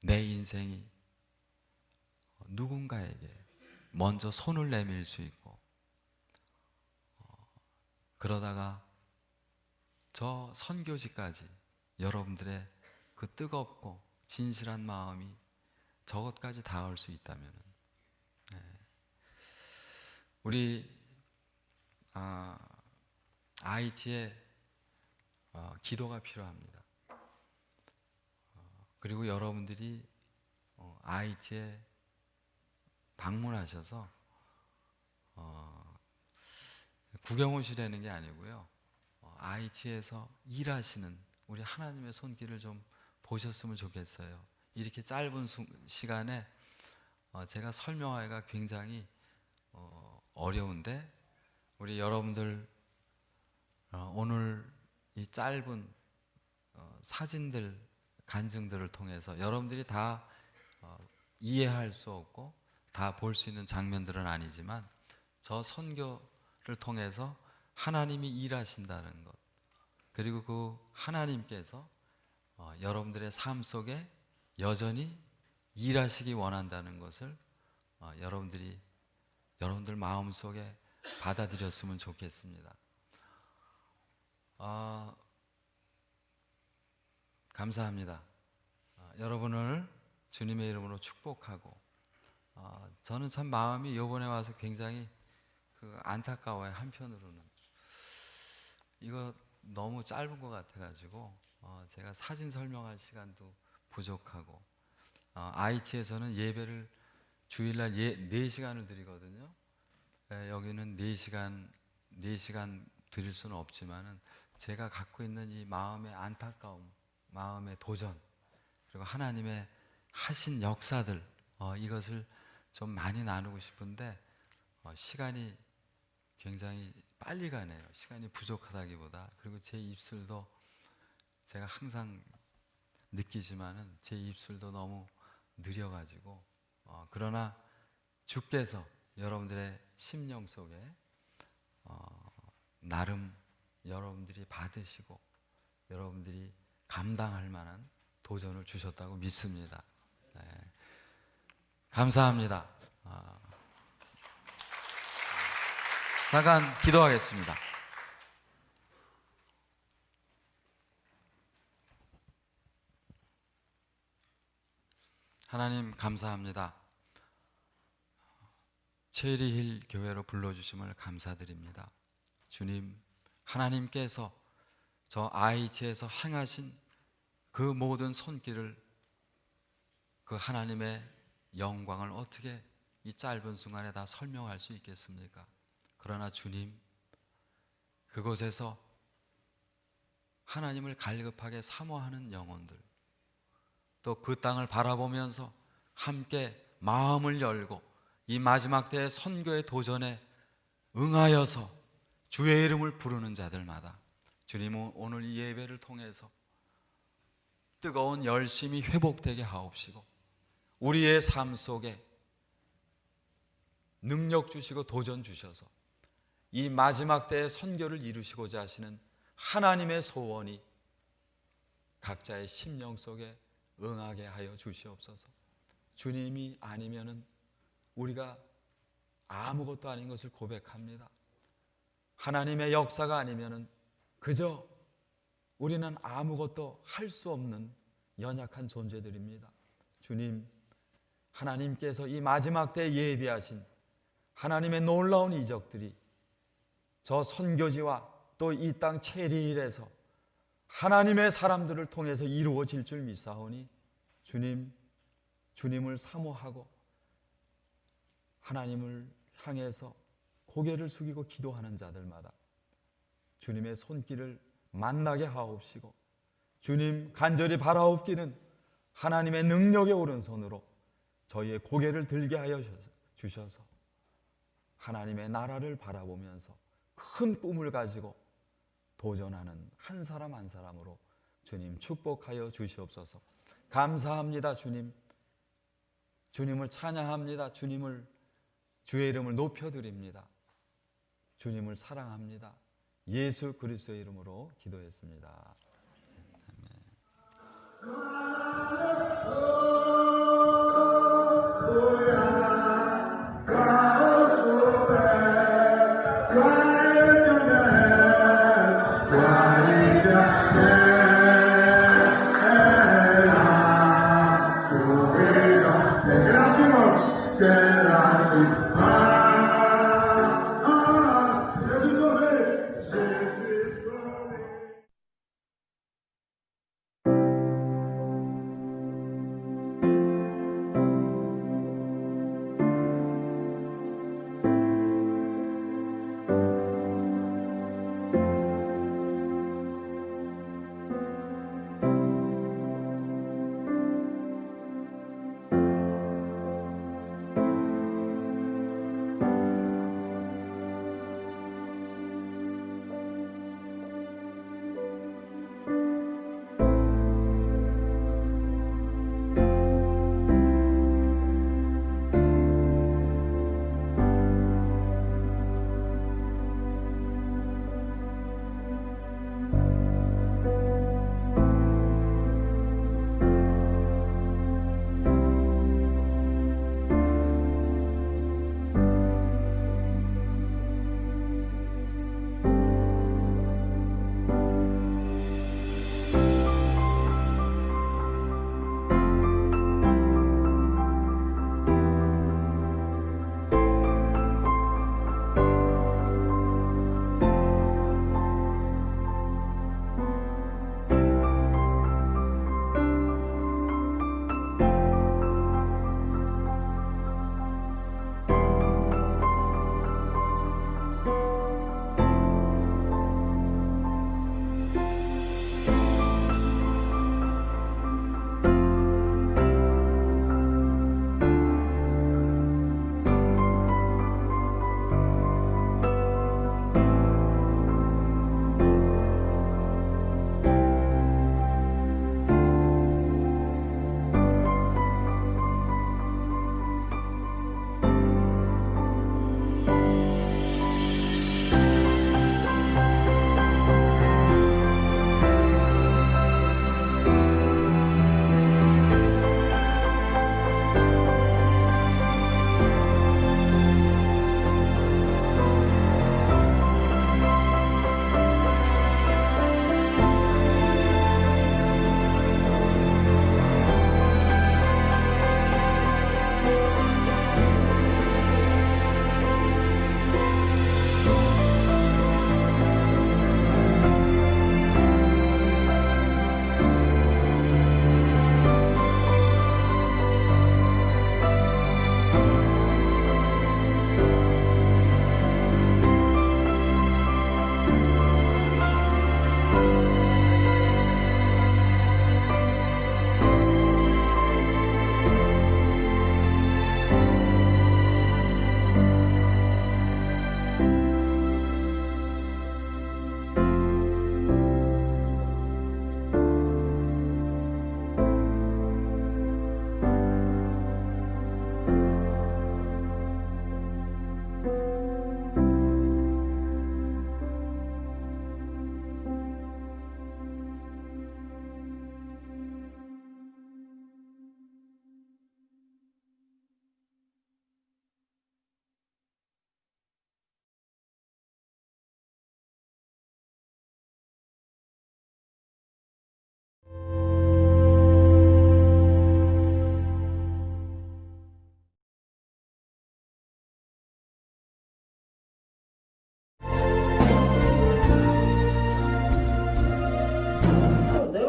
내 인생이 누군가에게 먼저 손을 내밀 수 있고 그러다가 저 선교지까지 여러분들의 그 뜨겁고 진실한 마음이 저것까지 닿을 수 있다면 우리 IT에 기도가 필요합니다. 그리고 여러분들이 IT에 방문하셔서 구경 오시라는 게 아니고요. IT에서 일하시는 우리 하나님의 손길을 좀 보셨으면 좋겠어요. 이렇게 짧은 시간에 제가 설명하기가 굉장히 어려운데 우리 여러분들 오늘 이 짧은 사진들, 간증들을 통해서 여러분들이 다 이해할 수 없고 다 볼 수 있는 장면들은 아니지만 저 선교를 통해서 하나님이 일하신다는 것 그리고 그 하나님께서 여러분들의 삶 속에 여전히 일하시기 원한다는 것을 여러분들이 여러분들 마음속에 받아들였으면 좋겠습니다. 감사합니다. 여러분을 주님의 이름으로 축복하고, 저는 참 마음이 이번에 와서 굉장히 안타까워요. 한편으로는 이거 너무 짧은 것 같아가지고 제가 사진 설명할 시간도 부족하고, IT에서는 예배를 주일날 4시간을 드리거든요. 여기는 4시간 드릴 수는 없지만은 제가 갖고 있는 이 마음의 안타까움, 마음의 도전, 그리고 하나님의 하신 역사들, 이것을 좀 많이 나누고 싶은데 시간이 굉장히 빨리 가네요. 시간이 부족하다기보다. 그리고 제 입술도 제가 항상 느끼지만은 제 입술도 너무 느려가지고, 그러나 주께서 여러분들의 심령 속에 나름 여러분들이 받으시고 여러분들이 감당할 만한 도전을 주셨다고 믿습니다. 네. 감사합니다. 잠깐 기도하겠습니다. 하나님 감사합니다. 체리힐 교회로 불러주심을 감사드립니다. 주님, 하나님께서 저 IT에서 행하신 그 모든 손길을, 그 하나님의 영광을 어떻게 이 짧은 순간에 다 설명할 수 있겠습니까? 그러나 주님, 그곳에서 하나님을 갈급하게 사모하는 영혼들, 또 그 땅을 바라보면서 함께 마음을 열고 이 마지막 때의 선교의 도전에 응하여서 주의 이름을 부르는 자들마다 주님은 오늘 이 예배를 통해서 뜨거운 열심이 회복되게 하옵시고, 우리의 삶 속에 능력 주시고 도전 주셔서 이 마지막 때의 선교를 이루시고자 하시는 하나님의 소원이 각자의 심령 속에 응하게 하여 주시옵소서. 주님이 아니면은 우리가 아무것도 아닌 것을 고백합니다. 하나님의 역사가 아니면은 그저 우리는 아무것도 할 수 없는 연약한 존재들입니다. 주님, 하나님께서 이 마지막 때에 예비하신 하나님의 놀라운 이적들이 저 선교지와 또 이 땅 체리힐에서 하나님의 사람들을 통해서 이루어질 줄 믿사오니 주님, 주님을 사모하고 하나님을 향해서 고개를 숙이고 기도하는 자들마다 주님의 손길을 만나게 하옵시고, 주님 간절히 바라옵기는 하나님의 능력의 오른손으로 저희의 고개를 들게 하여 주셔서 하나님의 나라를 바라보면서 큰 꿈을 가지고 도전하는 한 사람 한 사람으로 주님 축복하여 주시옵소서. 감사합니다. 주님, 주님을 찬양합니다. 주의 이름을 높여드립니다. 주님을 사랑합니다. 예수 그리스도의 이름으로 기도했습니다.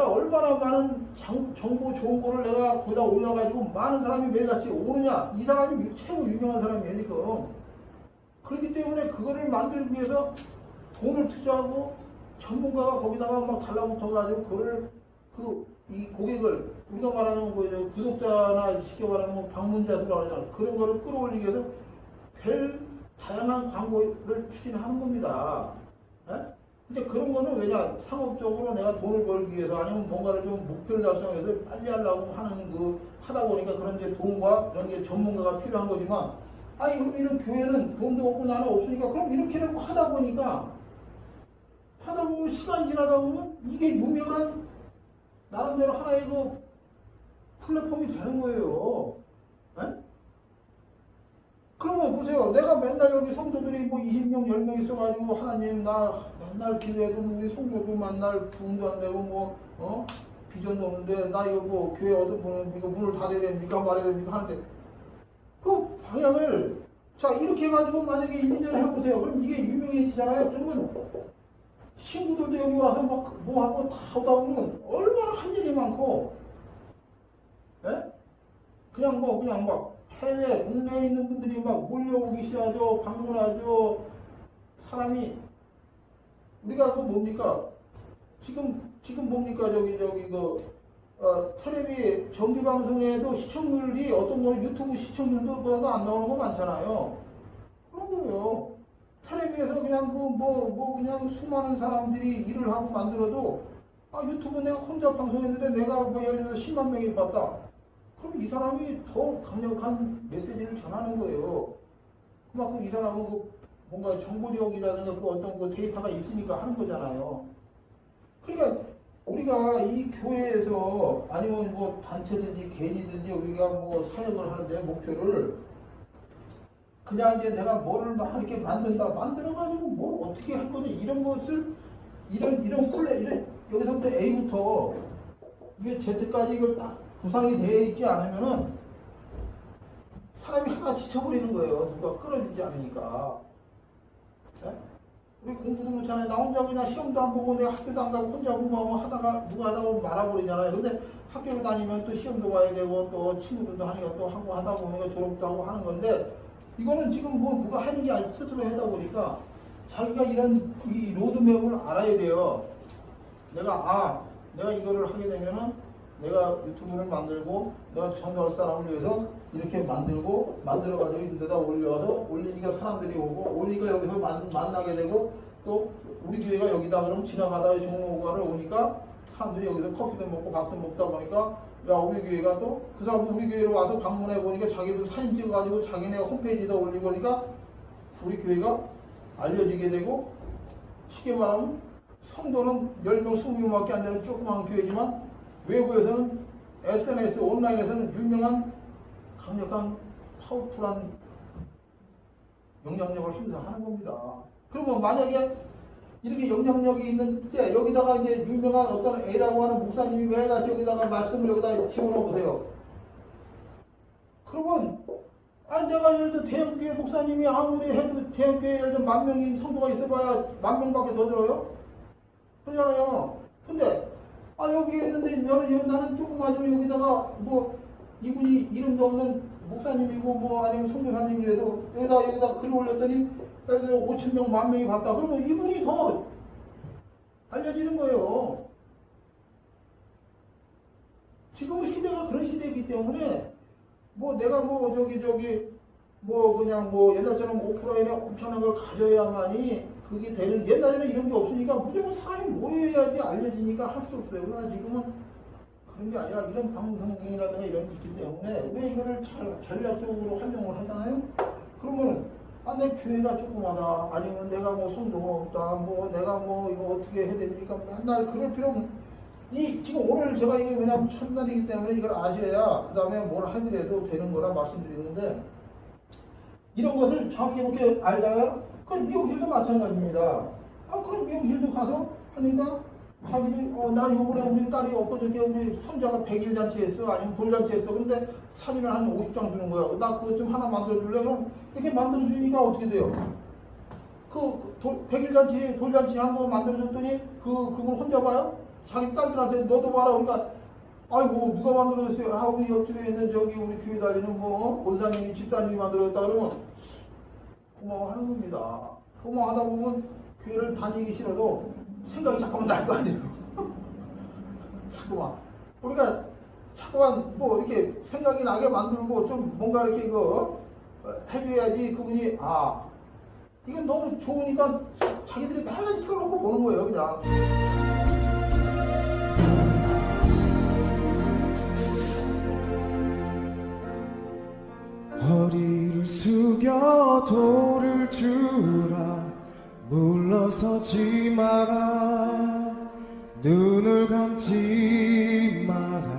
얼마나 많은 정보 좋은 거를 내가 거기다 올려가지고 많은 사람이 매일같이 오느냐. 이 사람이 최고 유명한 사람이에요 지금. 그렇기 때문에 그거를 만들기 위해서 돈을 투자하고 전문가가 거기다가 막 달라붙어가지고 그거를 이 고객을 우리가 말하는 거 구독자나 쉽게 말하면 방문자들이라고 하잖아요. 그런 거를 끌어올리기 위해서 별 다양한 광고를 추진하는 겁니다. 예? 근데 그런 거는 왜냐 상업적으로 내가 돈을 벌기 위해서 아니면 뭔가를 좀 목표를 달성해서 빨리 하려고 하는 하다 보니까 그런 이제 돈과 이런 게 전문가가 필요한 거지만 아니 그럼 이런 교회는 돈도 없고 나는 없으니까 그럼 이렇게라고 하다 보니까 시간이 지나다 보면 이게 유명한 나름대로 하나의 그 플랫폼이 되는 거예요. 에? 그러면 보세요. 내가 맨날 여기 성도들이 뭐 20명, 10명 있어가지고 하나님 나 맨날 기도해도 우리 성도들 만날 부흥도 안 되고 비전도 없는데 나 이거 뭐 교회 어떤 분은 이거 문을 닫아야 됩니까 말아야 됩니까 하는데 그 방향을 자 이렇게 해가지고 만약에 1, 2년 해보세요. 그럼 이게 유명해지잖아요. 그러면 친구들도 여기 와서 막 뭐 하고 다 하다 보면 얼마나 할 일이 많고 예? 그냥 막 해외, 국내에 있는 분들이 막 몰려오기 시작하죠. 방문하죠. 사람이 우리가 그 뭡니까? 지금 뭡니까? 텔레비 정기 방송에도 시청률이 어떤 거는 유튜브 시청률도 보다도 안 나오는 거 많잖아요. 그런 거예요. 텔레비에서 그냥 그냥 수많은 사람들이 일을 하고 만들어도 유튜브 내가 혼자 방송했는데 내가 뭐 예를 들어서 10만 명이 봤다. 그럼 이 사람이 더 강력한 메시지를 전하는 거예요. 그만큼 이 사람은 뭔가 정보력이라든가 어떤 데이터가 있으니까 하는 거잖아요. 그러니까 우리가 이 교회에서 아니면 뭐 단체든지 개인이든지 우리가 뭐 사역을 하는데 목표를 그냥 이제 내가 뭐를 막 이렇게 만들어가지고 뭘 어떻게 할 거냐 이런 것을 여기서부터 A부터 이게 Z까지 이걸 딱 구상이 되어 있지 않으면은 사람이 하나 지쳐버리는 거예요. 누가 끌어주지 않으니까. 네? 우리 공부도 그렇잖아요. 나 혼자 그냥 시험도 안 보고 내가 학교도 안 가고 혼자 공부하고 하다가 누가 하다 보면 말아버리잖아요. 근데 학교를 다니면 또 시험도 봐야 되고 또 친구들도 하니까 또 하고 하다 보니까 졸업도 하고 하는 건데 이거는 지금 뭐 누가 하는 게 아니고 스스로 하다 보니까 자기가 이 로드맵을 알아야 돼요. 내가 이거를 하게 되면은 내가 유튜브를 만들고 내가 전도할 사람을 위해서 이렇게 만들어가지고 이런 데다 올리니까 사람들이 오고 올리니까 여기서 만나게 되고 또 우리 교회가 여기다 그럼 지나가다가 종로가를 오니까 사람들이 여기서 커피도 먹고 밥도 먹다 보니까 야 우리 교회가 또 그 사람도 우리 교회로 와서 방문해 보니까 자기도 사진 찍어가지고 자기네 홈페이지에다 올리고 그러니까 우리 교회가 알려지게 되고 쉽게 말하면 성도는 10명, 20명밖에 안 되는 조그마한 교회지만 외부에서는 SNS, 온라인에서는 유명한 강력한 파워풀한 영향력을 행사하는 겁니다. 그러면 만약에 이렇게 영향력이 있는데 여기다가 이제 유명한 어떤 A라고 하는 목사님이 왜 같이 여기다가 말씀을 여기다 집어넣어 보세요. 그러면 내가 예를 들어 대형교회 목사님이 아무리 해도 대형교회에 예를 들어 10,000명이 성도가 있어봐야 10,000명밖에 더 들어요? 그러잖아요. 근데 여기 있는데 나는 조그마지만 여기다가 뭐 이분이 이름도 없는 목사님이고 뭐 아니면 선교사님이라도 여기다 글을 올렸더니 예를 들어 5,000명, 10,000명이 봤다. 그러면 이분이 더 알려지는 거예요. 지금은 시대가 그런 시대이기 때문에 뭐 내가 뭐 그냥 옛날처럼 오프라인에 엄청난 걸 가져야만이 그게 되는 옛날에는 이런 게 없으니까 무조건 사람이 모여야지 알려지니까 할 수 없어요. 그러나 지금은 그런 게 아니라 이런 방송이라든가 이런 게 있기 때문에 왜 이거를 전략적으로 활용을 하잖아요. 그러면 내 교회가 조그마다 아니면 내가 뭐 성도가 없다 뭐 내가 뭐 이거 어떻게 해야 됩니까 맨날 그럴 필요는 지금 오늘 제가 이게 왜냐면 첫날이기 때문에 이걸 아셔야 그 다음에 뭘 하더라도 되는 거라 말씀드리는데 이런 것을 정확히 이렇게 알다가 그럼 미용실도 마찬가지입니다. 그럼 미용실도 가서 하니까 자기들 나 요번에 우리 딸이 엊그저께 우리 손자가 100일 잔치 했어 아니면 돌잔치 했어. 근데 사진을 한 50장 주는 거야. 나 그것 좀 하나 만들어 줄래? 그럼 이렇게 만들어 주니까 어떻게 돼요? 100일 잔치 돌잔치 한 거 만들어 줬더니 그분 혼자 봐요? 자기 딸들한테 너도 봐라. 그러니까 아이고 누가 만들어줬어요? 아 우리 옆집에 있는 저기 우리 교회 다니는 뭐 본사님이 집사님이 만들었다 그러면 고마워하는 겁니다. 고마워하다 보면 교회를 다니기 싫어도 생각이 자꾸만 날 거 아니에요. 자꾸만 우리가 자꾸만 뭐 이렇게 생각이 나게 만들고 좀 뭔가 이렇게 해줘야지 그분이 아 이게 너무 좋으니까 자기들이 매일 틀어놓고 보는 거예요 그냥. 허리를 숙여 돌을 주라 물러서지 마라 눈을 감지 마라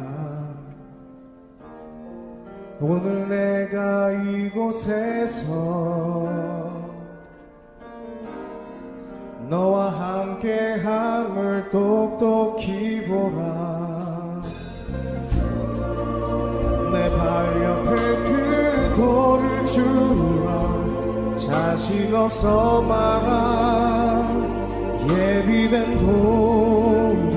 오늘 내가 이곳에서 너와 함께함을 똑똑히 보라 내 발 옆에 그 돌을 주라 자신 없어 마라 예비된 돌이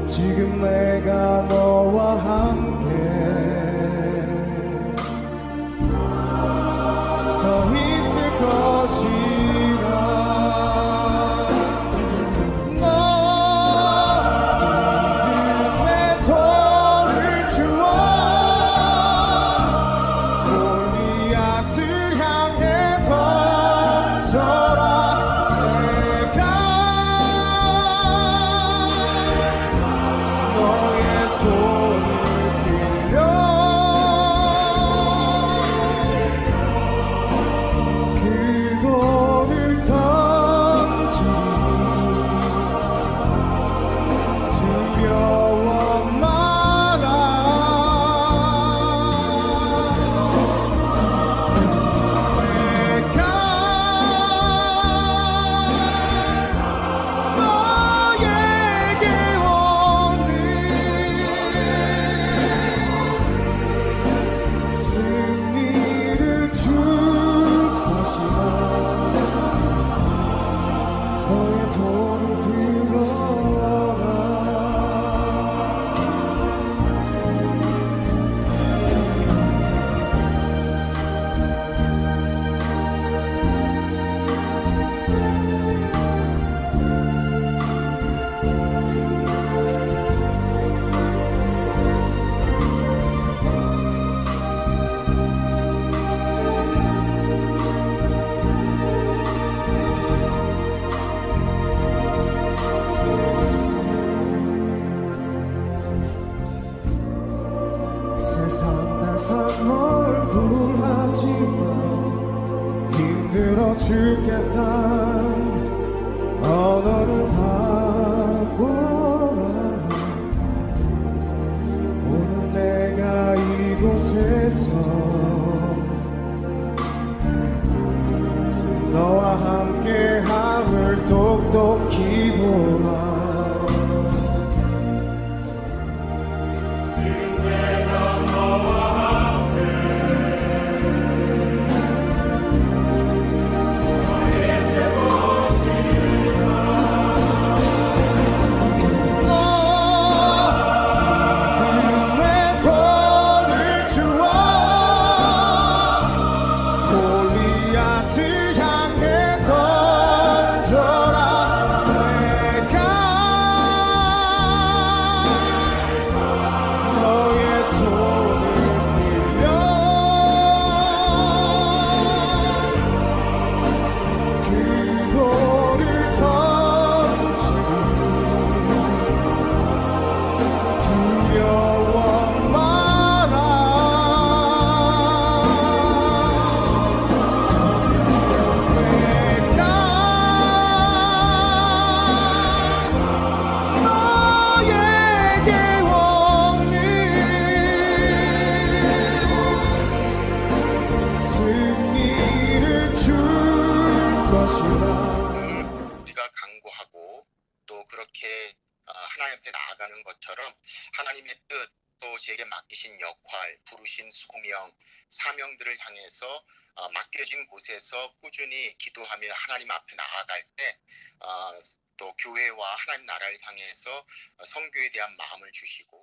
지금 내가 너와 함께 서 있을 것이라 힘들어 죽겠단 언어를 바꿔라 오늘 내가 이곳에서 너와 함께함을 똑똑히 보라 하나님 앞에 나아가는 것처럼 하나님의 뜻, 또 제게 맡기신 역할, 부르신 소명, 사명들을 향해서 맡겨진 곳에서 꾸준히 기도하며 하나님 앞에 나아갈 때 또 교회와 하나님 나라를 향해서 선교에 대한 마음을 주시고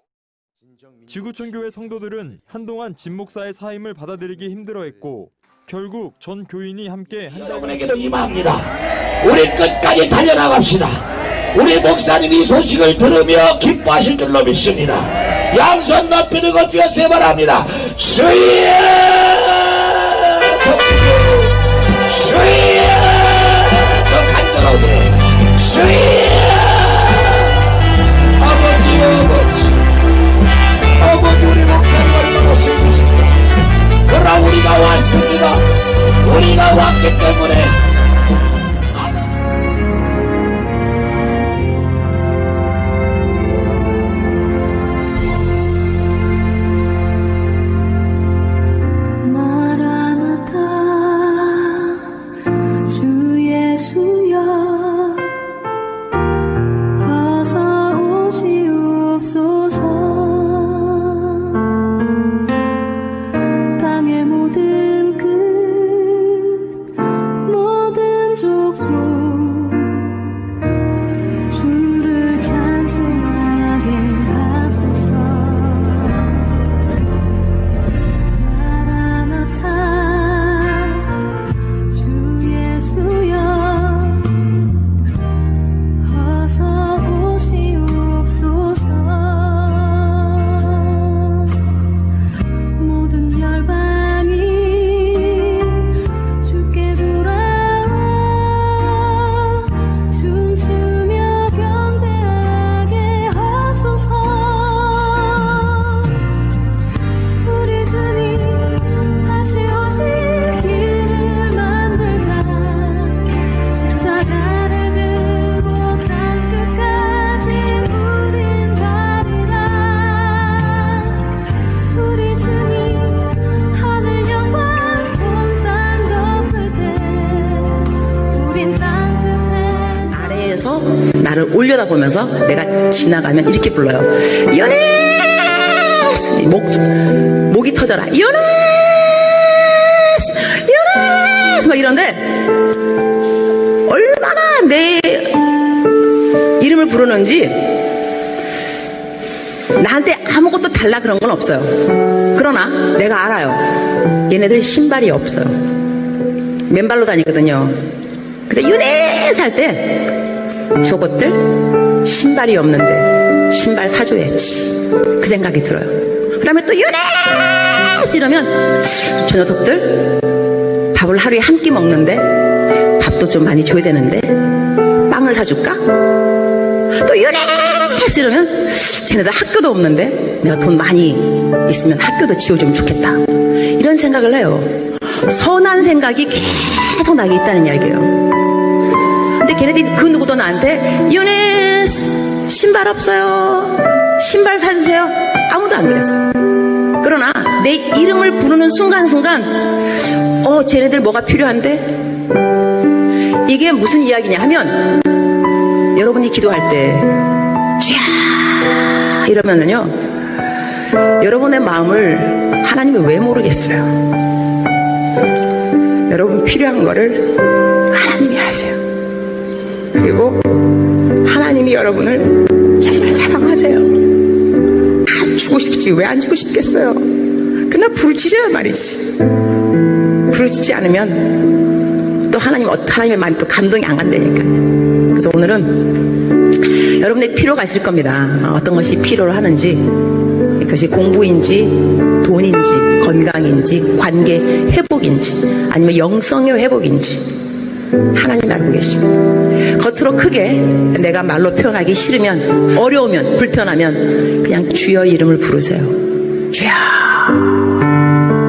지구촌 교회 성도들은 한동안 진 목사의 사임을 받아들이기 힘들어했고 결국 전 교인이 함께 한 여러분에게도 임합니다. 우리 끝까지 달려나갑시다. 우리 목사님이 이 소식을 들으며 기뻐하실 줄로 믿습니다. 양손 높이 들고 주여 세 번 합니다. 주여! 주여! 더 간절하게 주여! 아버지 아버지 우리 목사님을 보고 싶으십니다. 그러나 우리가 왔습니다. 우리가 왔기 때문에 나를 올려다보면서 내가 지나가면 이렇게 불러요. 연애! 목이 터져라. 연애! 연애! 막 이런데 얼마나 내 이름을 부르는지 나한테 아무것도 달라 그런 건 없어요. 그러나 내가 알아요. 얘네들 신발이 없어요. 맨발로 다니거든요. 근데 연애 살 때 저것들 신발이 없는데 신발 사줘야지 그 생각이 들어요. 그 다음에 또 유네 이러면 저 녀석들 밥을 하루에 한 끼 먹는데 밥도 좀 많이 줘야 되는데 빵을 사줄까? 또 유네 이러면 쟤네들 학교도 없는데 내가 돈 많이 있으면 학교도 지어주면 좋겠다 이런 생각을 해요. 선한 생각이 계속 나게 있다는 이야기예요. 근데 걔네들이 그 누구도 나한테 윤혜 신발 없어요 신발 사주세요 아무도 안 그랬어. 그러나 내 이름을 부르는 순간순간 쟤네들 뭐가 필요한데 이게 무슨 이야기냐 하면 여러분이 기도할 때 쥐야 이러면은요 여러분의 마음을 하나님이 왜 모르겠어요. 여러분 필요한 거를 하나님이 하세요. 그리고 하나님이 여러분을 정말 사랑하세요. 안 주고 싶지 왜 안 주고 싶겠어요. 그러나 부르짖어야 말이지. 부르짖지 않으면 또 하나님의 마음이 또 감동이 안 간다니까. 그래서 오늘은 여러분의 필요가 있을 겁니다. 어떤 것이 필요로 하는지 그것이 공부인지 돈인지 건강인지 관계 회복인지 아니면 영성의 회복인지 하나님 알고 계십니다. 겉으로 크게 내가 말로 표현하기 싫으면 어려우면 불편하면 그냥 주여 이름을 부르세요. 주여